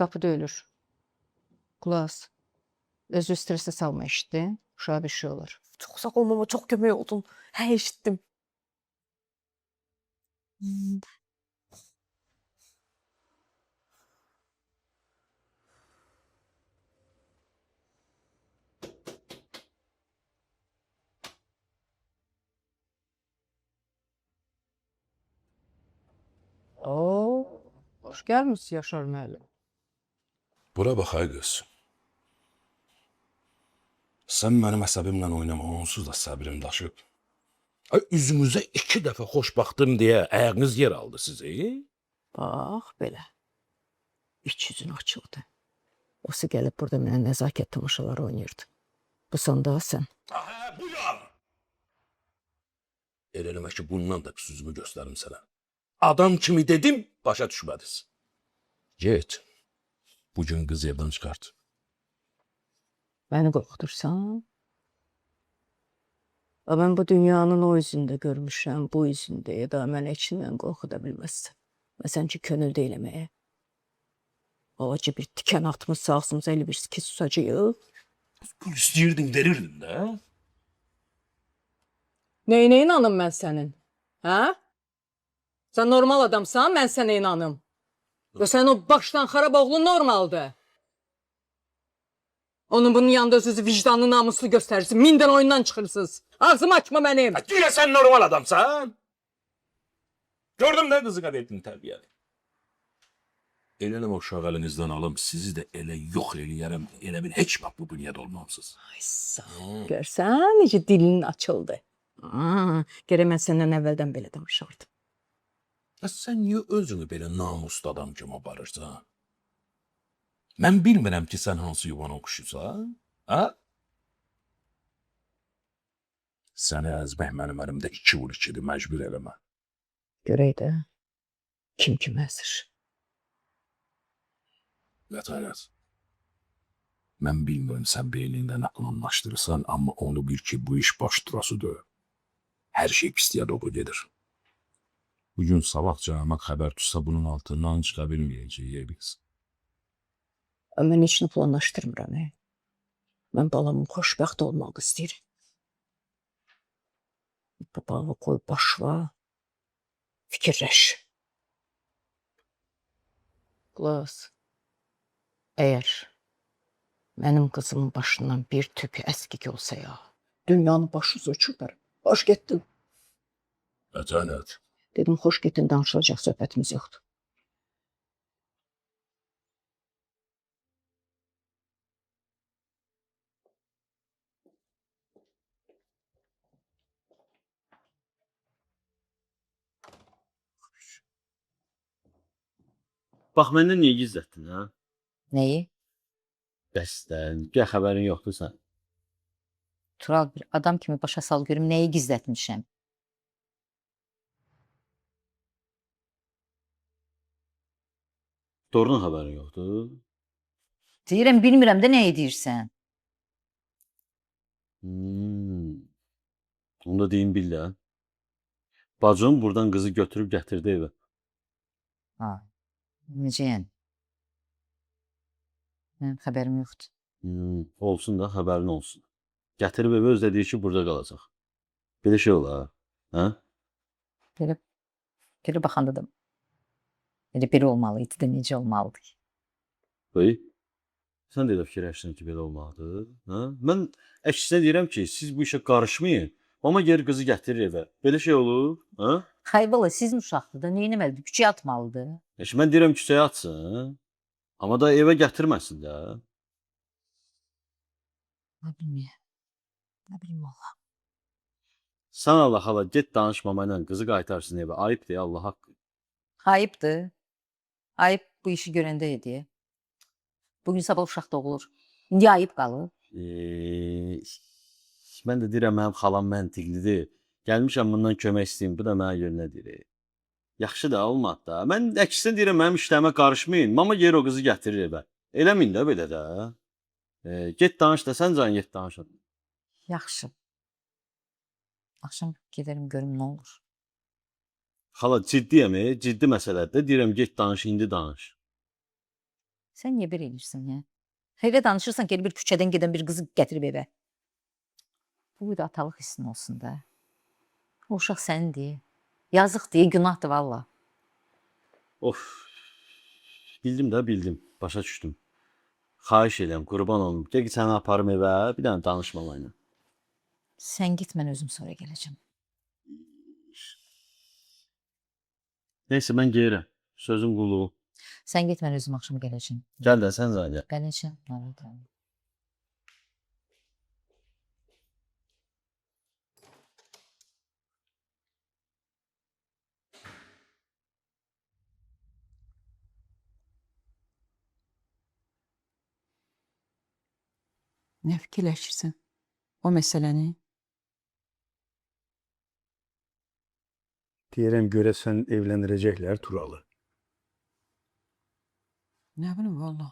Speaker 5: Qapı döyülür. Qulaq as. Özü stressə salma, eşitdin? Uşağa bir şey olur.
Speaker 9: Çox sağ ol, mama, çox kömək oldun. Hə, eşitdim.
Speaker 5: Xoş gəlmişsiniz Yaşar müəllim.
Speaker 6: Bura bax ay qız. Sən mənim əsəbimlə oynama, onsuz da səbrim daşıb. Ay, üzünüzə 2 dəfə xoşbaxtım deyə ayağınız yer aldı sizi.
Speaker 5: Bax, belə. İç yüzün açıldı. Osu gəlib burada mənə nəzakət tamaşaları oynayırdı. Bu sanda sən.
Speaker 6: Hə, buyur. Elə eləmə ki, bundan da pis üzümü göstərim sənə. Adam kimi dedim, başa düşmədiniz. Get. Bugün qız evdən çıxart.
Speaker 5: Məni qorxudursan? Mən bu dünyanın o üzündə görmüşəm, bu üzündə ya da mən içindən qorxuda bilməzsən. Məsələn ki, könül deyləməyə. Acı bir tikan atmış ağzımıza elə bir ki, susacağıq.
Speaker 6: Pul istəyirdin, verirdin də.
Speaker 4: Neyinə inanım mən sənin? Hə? Sən normal adamsan, mən sənə inanım. Və sən o başdan xarab oğlun normaldır. Onun bunun yanında özünüzü vicdanlı namuslu göstərirsin. Minden oyundan çıxırsınız. Ağzımı açma mənim.
Speaker 6: Güya sen normal adamsan. Gördüm de kızı kadetini terbiyeli. Elini o uşağı elinizden alım, sizi de ele yok eləyərəm. Elə bil heç bak bu bünyədə olmamsınız.
Speaker 4: Ay sağ ol. Görsən necə dilin açıldı. Gərək mən səndən əvvəldən belə danışardım.
Speaker 6: Ya sen niye özünü belə namuslu adam kimi aparırsan? Mən bilmirəm ki, sən hansı yuvana oxuşursan, ha? Səni əzmək mənim əlimdə 2 vur 2-dir, məcbur eləmə.
Speaker 4: Görək də kim kim əsir.
Speaker 6: Vətənət. Mən bilmirəm sən beynində nə planlaşdırırsan, amma onu bil ki, bu iş baş durasıdır. Hər şey pisliyə doğru gedir. Bugün sabah cəmaət xəbər tutsa bunun altından çıxa bilməyəcəyik biz.
Speaker 4: Mən heç nə planlaşdırmıram. Mən balamın xoşbəxt olmaq istəyirəm. Babağı qoy başla, fikirləş. Qulaq, əgər mənim qızımın başından bir tüpü əskik olsa ya, dünyanın başınıza uçurlar. Hoş getdin.
Speaker 6: Vətənət.
Speaker 4: Dedim, xoş getdin, danışılacaq söhbətimiz yoxdur.
Speaker 3: Bax məndən niyə gizlətdin ha?
Speaker 5: Nəyi?
Speaker 3: Bəsdən, gəl xəbərin yoxdur sən.
Speaker 5: Tural, bir adam kimi başa sal görüm nəyi gizlətmişəm.
Speaker 3: Doğrudan xəbərin yoxdur.
Speaker 5: Deyirəm, bilmirəm də nəyi deyirsən.
Speaker 3: Onu da deyim bil də. Bacım buradan qızı götürüb gətirdi evə.
Speaker 5: Ha, necə yəni? Mənim xəbərim yoxdur.
Speaker 3: Olsun da xəbərin olsun. Gətirib evə öz dediyi ki, burada qalacaq. Belə şey olar, hə?
Speaker 5: Belə baxanda da elə biri olmalıydı da necə olmalıdır.
Speaker 3: Bey, sən də elə fikirləşdin ki, belə olmalıdır, hə? Mən əksinə deyirəm ki, siz bu işə qarışmayın. Amma geri qızı gətirir evə. Belə şey olur, hə?
Speaker 5: Hay bala, sizin uşaqdır da, nə etməlidir? Küçəyə atmalıdır.
Speaker 3: Mən deyirəm küçəyə atsın. Amma da evə gətirməsin də.
Speaker 5: Nə bilməyəm valla.
Speaker 3: Sən Allah hala get danışmama ilə qızı qaytarsın evə. Ayıb deyə Allah haqqı.
Speaker 5: Ayıbdır. Ayıb bu işi görəndə ediyə. Bugün sabah uşaq doğulur. İndi ayıb qalır.
Speaker 3: Mən də deyirəm, mənim xalam məntiqlidir. Gəlmişəm bundan kömək istəyim, bu da mənə yönünə deyir. Yaxşı da, olmadı da. Mən əksinə deyirəm, mənim işlərimə qarışmayın. Mama yer o qızı gətirir evə. Eləməyin də belə də. Get danış da, sən can get danış.
Speaker 5: Yaxşı. Axşam gedərim, görüm nə olur.
Speaker 3: Xala, ciddiyəm, ciddi məsələdir. Deyirəm, get danış, indi danış.
Speaker 5: Sən niyə belə edirsən, ya? Elə danışırsan ki, bir küçədən gedən bir qızı gətirib evə. Bu da atalıq hissin olsun da. O uşaq sənindir. Yazıqdır, günahdır valla.
Speaker 3: Of. Bildim də, bildim. Başa düşdüm. Xahiş edirəm, qurban olum. Gəl ki, səni aparım evə, bir dənə danışmalayla.
Speaker 5: Sən git, mən özüm sonra gələcəm.
Speaker 3: Neyse, mən geyirəm. Sözüm qulu.
Speaker 5: Sən get, mən özüm axşam gələcəm.
Speaker 3: Gəl də, sən zən gəl.
Speaker 5: Gələcəm, narahat olma.
Speaker 10: Nə fikirləşirsən o məsələni?
Speaker 11: Deyirəm, görəsən evləndirəcəklər Turalı.
Speaker 10: Nə bilim valla.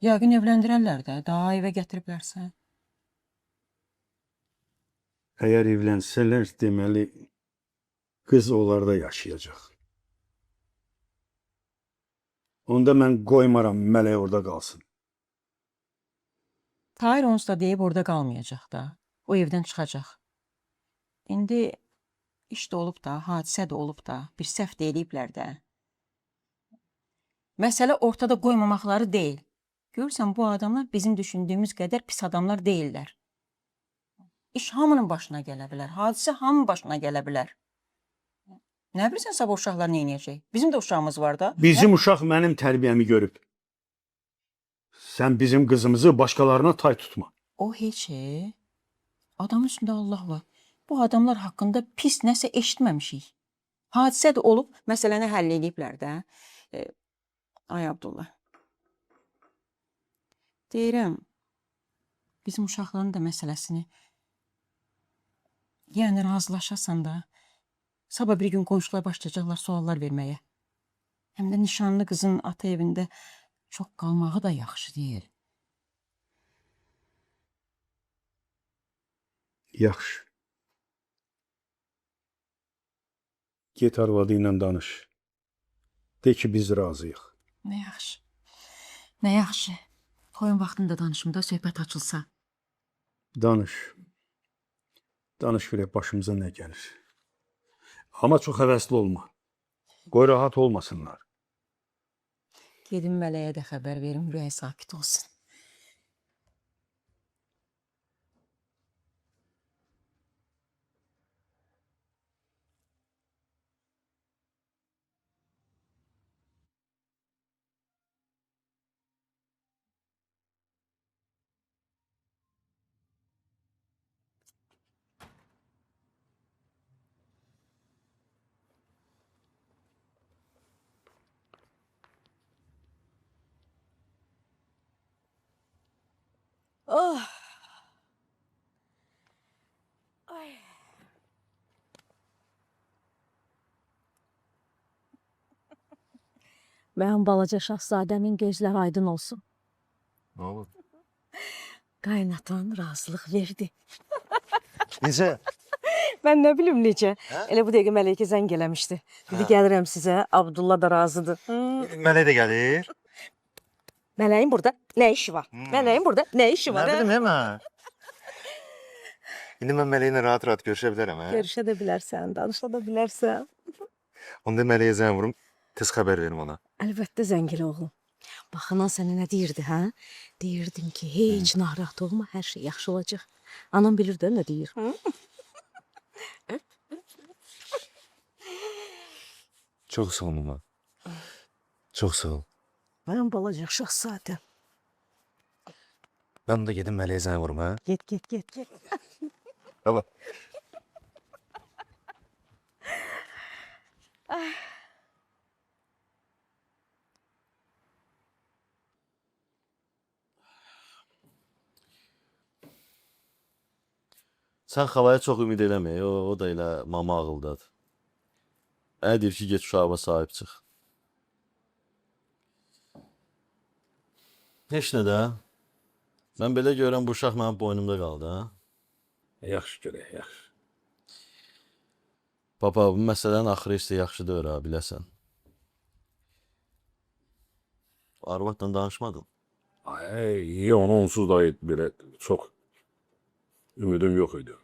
Speaker 10: Yəqin evləndirərlər də, daha evə gətiriblərsə.
Speaker 11: Əgər evlənsələr, deməli, qız onlarda yaşayacaq. Onda mən qoymaram mələk orada qalsın.
Speaker 10: Tahir onsuz da deyib orada qalmayacaq da. O evdən çıxacaq. indi iş də olub da, hadisə də olub da, bir səhv də eləyiblər də. Məsələ ortada qoymamaqları deyil. Görürsən, bu adamlar bizim düşündüyümüz qədər pis adamlar deyillər. İş hamının başına gələ bilər, hadisə hamının başına gələ bilər. Nə bilirsən, sabah uşaqlar nə edəcək? Bizim də uşağımız var da.
Speaker 11: Bizim uşaq mənim tərbiyəmi görüb. Sən bizim qızımızı başqalarına tay tutma.
Speaker 10: O heç, adamın üstündə Allah var. Bu adamlar haqqında pis nəsə eşitməmişik. Hadisə də olub, məsələni həll ediblər də. Ay Abdullah. Deyirəm, bizim uşaqların da məsələsini yəni razılaşasan da, sabah bir gün qonşular başlayacaqlar suallar verməyə. Həm də nişanlı qızın ata evində çox qalmağı da yaxşı deyil.
Speaker 11: Yaxşı. Get arvadı ilə danış. De ki, biz razıyıq.
Speaker 10: Nə yaxşı. Nə yaxşı. Toyun vaxtında danışımda söhbət açılsa.
Speaker 11: Danış. Danış görək başımıza nə gəlir. Amma çox həvəsli olma. Qoy rahat olmasınlar.
Speaker 10: Gedim Mələyə də xəbər verim, ürəyi sakit olsun.
Speaker 1: Oh. Ay.
Speaker 5: Mənim balaca şahzadəmin gözləri aydın olsun.
Speaker 8: Nə olub?
Speaker 5: Qaynatan razılıq verdi.
Speaker 8: Necə?
Speaker 9: Mən nə bilim necə. Elə bu dəqiqə Mələkə zəng eləmişdi. Dedi gəlirəm sizə, Abdullah da razıdır.
Speaker 8: Mələk də gəlir.
Speaker 9: Mələyin burada nə işi var? Mələyin burada nə işi var?
Speaker 8: Nə bilim, mən. İndi mən Mələklə rahat-rahat görüşə bilərəm, hə?
Speaker 9: Görüşə də bilərsən, danışa da bilərsən.
Speaker 8: Onda Mələyə zəng vurum, tez xəbər verim ona.
Speaker 9: Əlbəttə zəng elə oğlum.
Speaker 5: Bax, anan sənə nə deyirdi, hə? Deyirdim ki, heç narahat olma, hər şey yaxşı olacaq. Anam bilir də nə deyir.
Speaker 8: Çox sağ ol, mama. Çox sağ ol.
Speaker 5: Mənim balaca şahzadəm.
Speaker 8: Mən də gedim Mələyə zəng vurum, hə?
Speaker 5: Get.
Speaker 8: Tamam.
Speaker 3: Sən xalaya çox ümid eləmə, o da elə mama ağıldadır. Mənə deyir ki, get uşağıma sahib çıx. Heç nə də. Mən belə görəm bu uşaq mənim boynumda qaldı, ha?
Speaker 11: Yaxşı görək, yaxşı.
Speaker 3: Papa, bu məsələnin axırı isə yaxşı deyil, ha, biləsən. Arvadla danışmadın.
Speaker 6: Ay, onu onsuz da belə çox ümidim yox idi.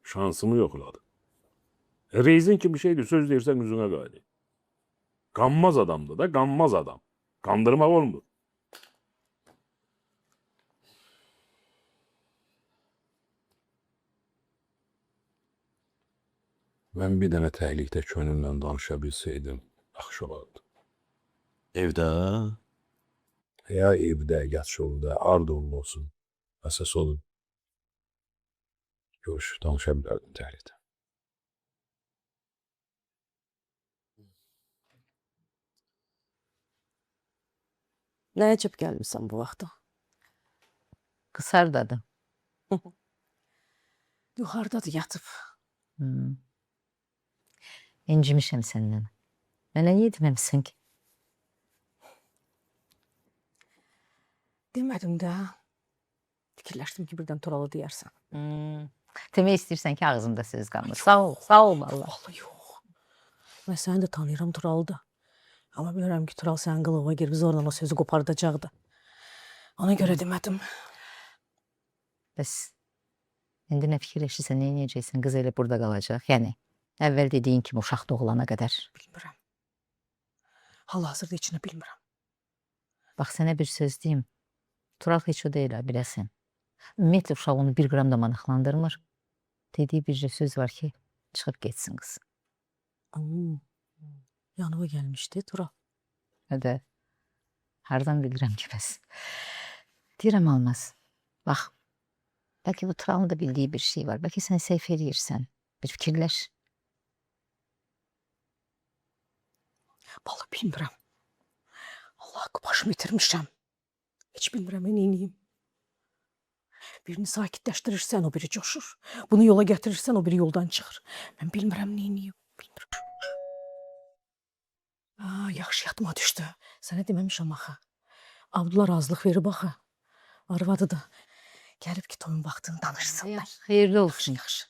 Speaker 6: Şansımı yoxladı. Reizin ki bir şeydir, söz deyirsən üzünə qaydı. Qanmaz adamdır da, qanmaz adam. Qandırmaq olmur. Mən bir dənə təhlikdə könüllə danışa bilsəydim, yaxşı olardı.
Speaker 3: Evdə, ha?
Speaker 6: Ya evdə, yatşolda, harda olsun, əsas olur. Görüş, danışa bilərdim təhlikdə.
Speaker 5: Nə əcəb gəlmisən bu vaxtda?
Speaker 4: Qısardadır.
Speaker 5: Yuxarıdadır yatıb.
Speaker 4: İncimişəm səndən. Mənə niyə deməmsən ki?
Speaker 5: Demədim də. Fikirləşdim ki, birdən Turalı deyərsən.
Speaker 4: Demək istəyirsən ki, ağzımda söz qalmır. Sağ ol valla.
Speaker 5: Vallahi yox. Mən səni də tanıyıram Turalı da. Amma bilirəm ki, Tural sənin qılığına girib zorla o sözü qopardacaqdı. Ona görə demədim.
Speaker 4: Bəs İndi nə fikirləşirsən, nə edəcəksən? Qız elə burada qalacaq. Yəni əvvəl dediyin kimi uşaq doğulana qədər.
Speaker 5: Bilmirəm. Hal-hazırda heç nə bilmirəm.
Speaker 4: Bax sənə bir söz deyim. Tural heç o deyil, ha, biləsən. Ümumiyyətlə uşaq onu 1 qram da maraqlandırmır. Dediyi bir söz var ki, çıxıb getsin qız.
Speaker 5: Yanıma gəlmişdi Tural.
Speaker 4: Hədə. Hardan bilirəm ki bəs. Deyirəm Almaz. Bax. Bəlkə bu Turalın da bildiyi bir şey var. Bəlkə sən səhv eləyirsən. Bir fikirləş.
Speaker 5: Vallahi bilmirəm. Allah haqqı başımı itirmişəm. Heç bilmirəm nə edeyim. Birini sakitləşdirirsən, o biri coşur. Bunu yola gətirirsən, o biri yoldan çıxır. Mən bilmirəm nə edeyim. Bilmirəm. Yaxşı yadıma düşdü. Sənə deməmişəm axı. Abdullah razılıq verib axı. Arvadı da gəlib ki, toyun vaxtını danışsınlar.
Speaker 4: Xeyirli olsun.
Speaker 5: Yaxşı.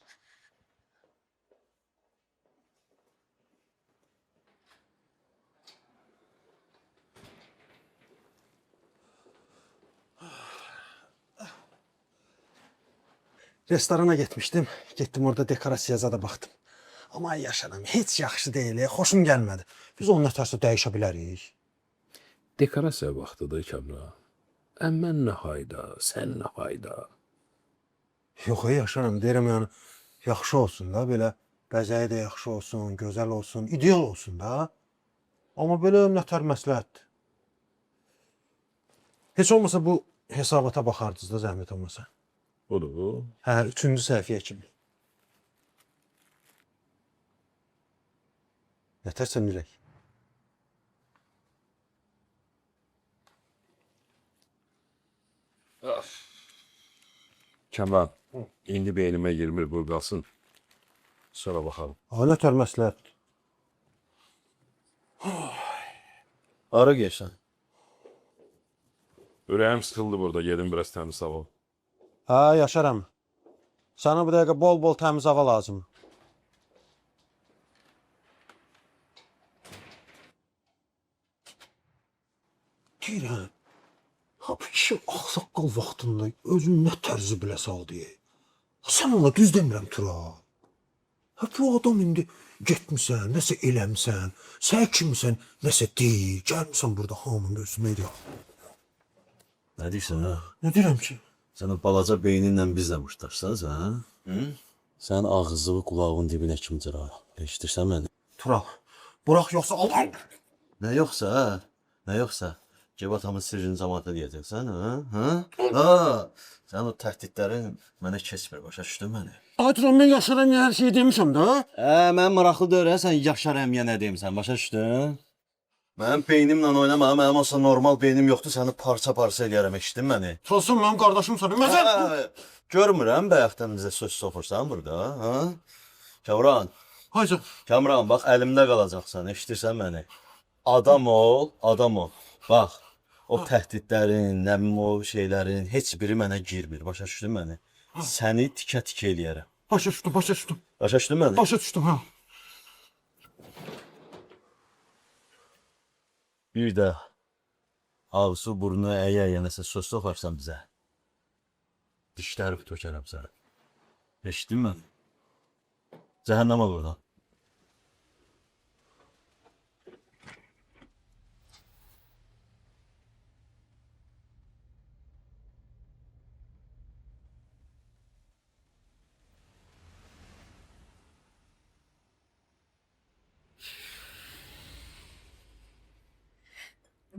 Speaker 7: Restorana getmişdim. Getdim orada dekorasiyaza da baxdım. Amma ay yaşanam, heç yaxşı deyil, xoşum gəlmədi. Biz onun nətərsə dəyişə bilərik.
Speaker 6: Dekorasiya vaxtıdır Kəmran. Əmmən nə hayda, sən nə hayda.
Speaker 7: Yox, yaşanam, deyirəm yəni yaxşı olsun da, belə bəzəyi də yaxşı olsun, gözəl olsun, ideal olsun da. Amma belə nətər məsləhətdir. Heç olmasa bu hesabata baxardınız da, zəhmət olmasa.
Speaker 6: Odur.
Speaker 7: Hə, 3-cü səhifəyə kimi. Nətərsə Mirək.
Speaker 6: Kəmran, indi beynimə girmir, bu qalsın. Sonra baxalım.
Speaker 7: Nətər məsləhətdir.
Speaker 3: Ara geçsən.
Speaker 6: Ürəyim sıxıldı burada, gedim biraz təmiz hava.
Speaker 7: Hə, yaşaram. Sana bu dəqiqə bol-bol təmiz hava lazım. Deyirəm, ha bu kişi ağsaqqal vaxtında özünü nə tərzi bilə saldı. Sən ona düz demirəm Tural. Ha bu adam indi getmisən, nəsə eləmsən, sən kimsən, nəsə deyil, gəlmisən burada hamının gözünə deyil.
Speaker 3: Nə deyirsən ha?
Speaker 7: Nə deyirəm ki?
Speaker 3: Sən o balaca beyninlə bizlə muştaşsınız ha? Hı? Sən ağzını qulağın dibinə kimi cırar. Eşidirsən məni?
Speaker 7: Tural, burax yoxsa Allah.
Speaker 3: Nə yoxsa, ha? Nə yoxsa? Geb atamın sirrini cəmaata deyəcəksən, ha? Ha? Sən o təhdidlərin mənə keçmir, başa düşdün məni?
Speaker 7: Ay Tural, mən yaşaram ya, hər şeyi demişəm də.
Speaker 3: Mən maraqlı deyil, sən Yaşar əmiyə nə deyimsən, başa düşdün? Mənim beynimlə oynama, mənim olsa normal beynim yoxdur, səni parça-parça eləyərəm, eşitdin məni?
Speaker 7: Tulsun mənim qardaşımsan, məsələn.
Speaker 3: Görmürəm, bayaqdan bizə söz soxursan burada, ha? Kamran,
Speaker 7: Hayca.
Speaker 3: Kamran, bax əlimdə qalacaqsan, eşidirsən məni? Adam ol, adam ol. Bax, o təhdidlərin, nə bilim o şeylərin heç biri mənə girmir, başa düşdün məni? Səni tikə-tikə eləyərəm.
Speaker 7: Başa düşdüm, başa düşdüm.
Speaker 3: Başa düşdün məni?
Speaker 7: Başa düşdüm, ha.
Speaker 3: Bir də ağzı burnu əyə nəsə söz soxarsan bizə. Dişlərimi tökərəm sənə. Eşitdin məni? Cəhənnəmə buradan.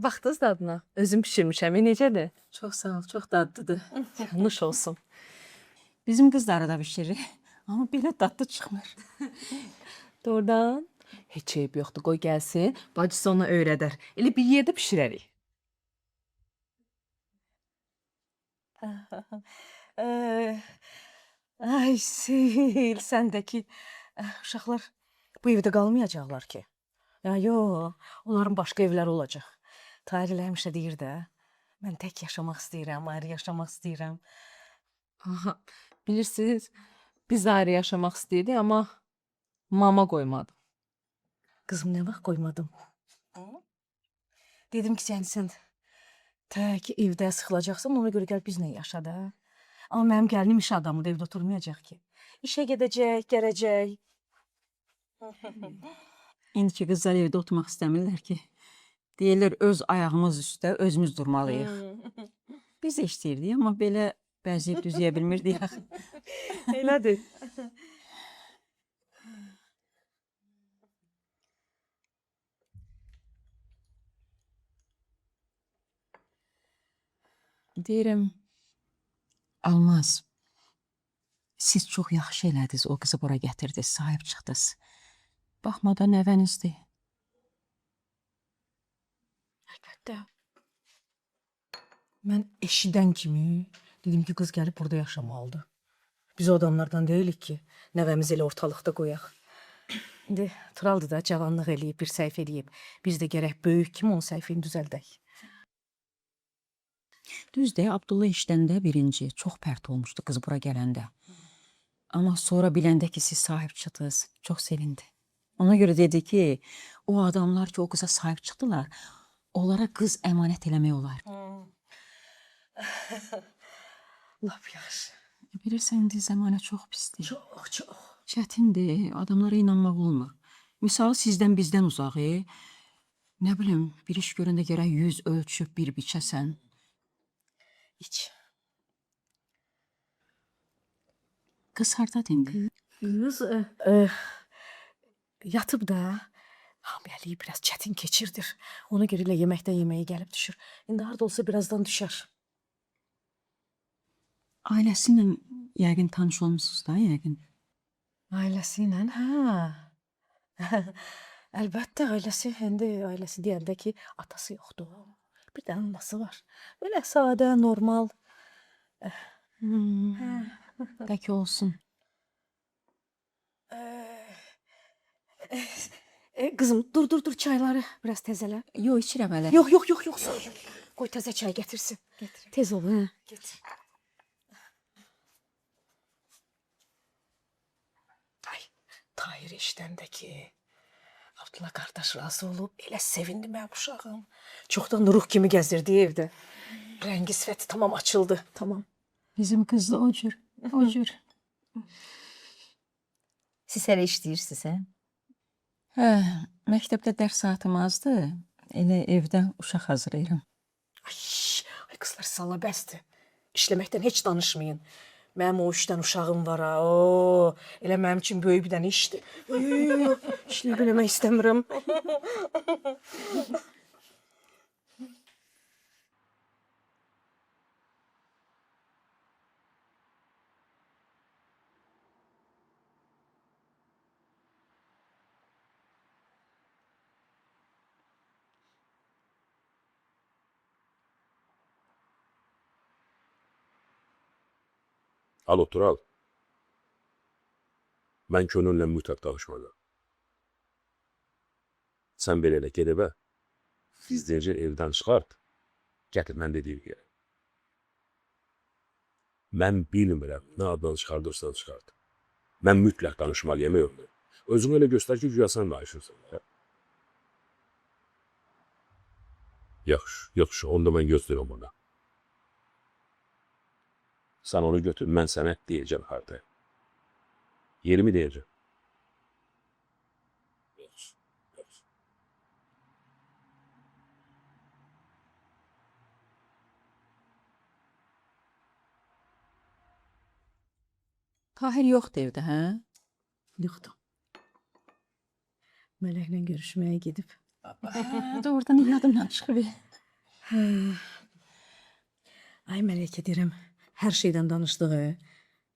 Speaker 9: Baxdınız dadına? Özüm bişirmişəm. Necədir?
Speaker 10: Çox sağ ol, çox dadlıdır.
Speaker 9: Nuş olsun.
Speaker 10: Bizim qızları da bişirir. Amma belə dadlı çıxmır.
Speaker 9: Doğrudan heç eyib yoxdur. Qoy gəlsin. Bacısı ona öyrədər. Elə bir yerdə bişirərik.
Speaker 5: Ay Sevil, səndəki uşaqlar bu evdə qalmayacaqlar ki. Ya yox, onların başqa evləri olacaq. Tahir elə həmişə deyir də, mən tək yaşamaq istəyirəm, ayrı yaşamaq istəyirəm.
Speaker 9: Aha, bilirsiniz, biz ayrı yaşamaq istəyirdik, amma mama qoymadı.
Speaker 5: Qızım, nə vaxt qoymadım? Dedim ki, sən tək evdə sıxılacaqsan, ona görə gəl bizlə yaşa da. Amma mənim gəlinim iş adamıdır, evdə oturmayacaq ki. İşə gedəcək, gələcək.
Speaker 10: İndiki qızlar evdə oturmaq istəmirlər ki. Deyirlər öz ayağımız üstə özümüz durmalıyıq. Biz də işləyirdik, amma belə bəziyib düzəyə bilmirdik.
Speaker 5: Elədir.
Speaker 10: Deyirəm, Almaz, siz çox yaxşı elədiniz, o qızı bura gətirdiniz, sahib çıxdınız. Baxmadan nəvənizdir.
Speaker 5: Əlbəttə. Mən eşidən kimi dedim ki, qız gəlib burada yaşamalıdır. Biz o adamlardan deyilik ki, nəvəmizi elə ortalıqda qoyaq. İndi Traldı da cavanlıq eləyib, bir səhv eləyib. Biz də gərək böyük kimi onun səhvini düzəldək.
Speaker 10: Düzdür, Abdullah işləndə birinci, çox pərt olmuşdu qız bura gələndə. Amma sonra biləndə ki, siz sahib çıxdınız, çox sevindi. Ona görə dedi ki, o adamlar ki, o qıza sahib çıxdılar, onlara qız əmanət eləmək olar.
Speaker 5: Lap yaxşı.
Speaker 10: Bilirsən, indi zəmanə çox pisdir.
Speaker 5: Çox.
Speaker 10: Çətindir, adamlara inanmaq olmur. Misal sizdən bizdən uzağı, nə bilim, bir iş görəndə gərək 100 ölçüb bir biçəsən.
Speaker 5: İç.
Speaker 10: Qız hardadır indi?
Speaker 5: Qız yatıb da. Hamiyəliyi biraz çətin keçirdir. Ona görə elə yeməkdən yeməyə gəlib düşür. İndi harda olsa birazdan düşər.
Speaker 10: Ailəsi ilə yəqin tanış olmuşsunuz da, yəqin.
Speaker 5: Ailəsi ilə, hə. Əlbəttə, ailəsi deyəndə ki, atası yoxdur. Bir də anası var. Belə sadə, normal.
Speaker 10: Təki olsun.
Speaker 5: Qızım, dur, çayları biraz təzələ.
Speaker 10: Yox, içirəm hələ.
Speaker 5: Yox, sağ ol. Qoy təzə çay gətirsin. Tez ol, hə. Getir. Ay, Tahir işləndə ki, Abdullah qardaş razı olub, elə sevindi mənim uşağım. Çoxdan ruh kimi gəzdirdi evdə. Rəngi sifəti tamam açıldı, tamam.
Speaker 10: Bizim qız da o cür.
Speaker 4: Siz hələ işləyirsiniz, hə?
Speaker 10: Hə, məktəbdə dərs saatım azdır. Elə evdə uşaq hazırlayıram.
Speaker 5: Ay qızlar sala bəsdir. İşləməkdən heç danışmayın. Mənim o 3 dənə uşağım var ha. Elə mənim üçün böyük bir dənə işdir. Yox, işləyib eləmək istəmirəm.
Speaker 6: Alo Tural. Mən könüllə mütləq danışmalıyam. Sən belə elə gedib, gizlicə evdən çıxart, gətir mən dediyim yerə. Mən bilmirəm, nə addan çıxardırsan çıxart. Mən mütləq danışmalıyam, yox. Özünü elə göstər ki, güya sən danışırsan. Yaxşı, onda mən gözləyirəm ona. Sən onu götür, mən sənə deyəcəm harda. Yerimi deyəcəm. Yaxşı.
Speaker 10: Tahir yoxdur evdə, hə?
Speaker 5: Yoxdur. Mələklə görüşməyə gedib.
Speaker 10: Doğrudan yadımdan çıxıb.
Speaker 5: Ay Mələkə deyirəm, hər şeydən danışdığı,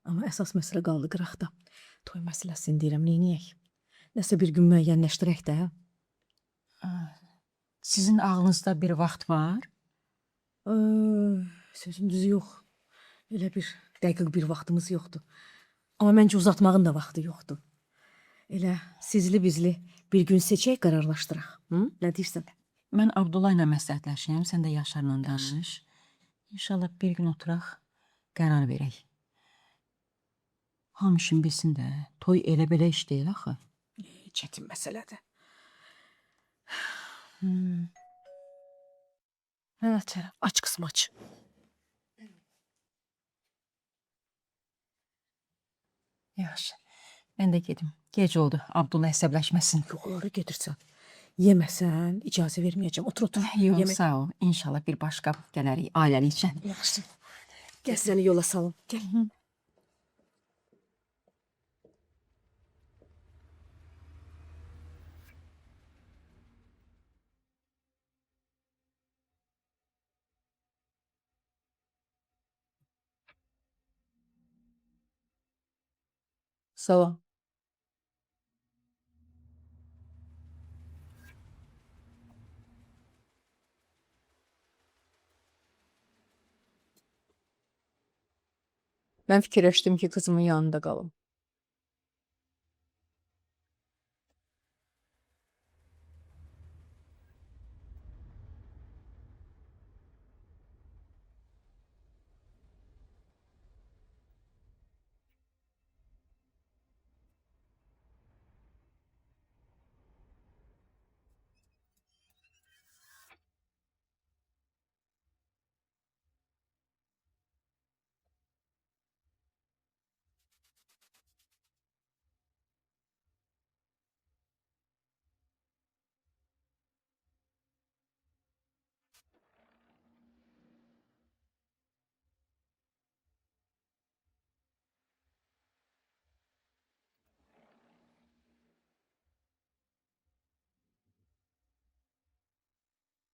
Speaker 5: amma əsas məsələ qaldı qıraqda. Toy məsələsini deyirəm, neyniyək? Nəsə bir gün müəyyənləşdirək də.
Speaker 10: Sizin ağlınızda bir vaxt var?
Speaker 5: Sözün düzü yox. Elə bir dəqiq bir vaxtımız yoxdur. Amma məncə uzatmağın da vaxtı yoxdur. Elə sizli bizli bir gün seçək, qərarlaşdıraq. Nə deyirsən?
Speaker 10: Mən Abdullah ilə məsləhətləşirəm, sən də Yaşarla danış. İnşallah bir gün oturaq, qərar verək. Hamışın bilsin də, toy elə-belə iş deyil axı.
Speaker 5: Çətin məsələdir. Hə, aç qızım, aç.
Speaker 10: Yaxşı. Mən də gedim. Gec oldu. Abdullah əsəbləşməsin.
Speaker 5: Yox, ora gedirsən. Yeməsən, icazə verməyəcəm. Otur, otur.
Speaker 10: Yox,
Speaker 5: Yemək.
Speaker 10: sağ ol. İnşallah bir başqa gələrik ailəlikcən.
Speaker 5: Yaxşı. Gəl səni yola salım. Gəl.
Speaker 10: Salam.
Speaker 12: Mən fikirləşdim ki, qızımın yanında qalım.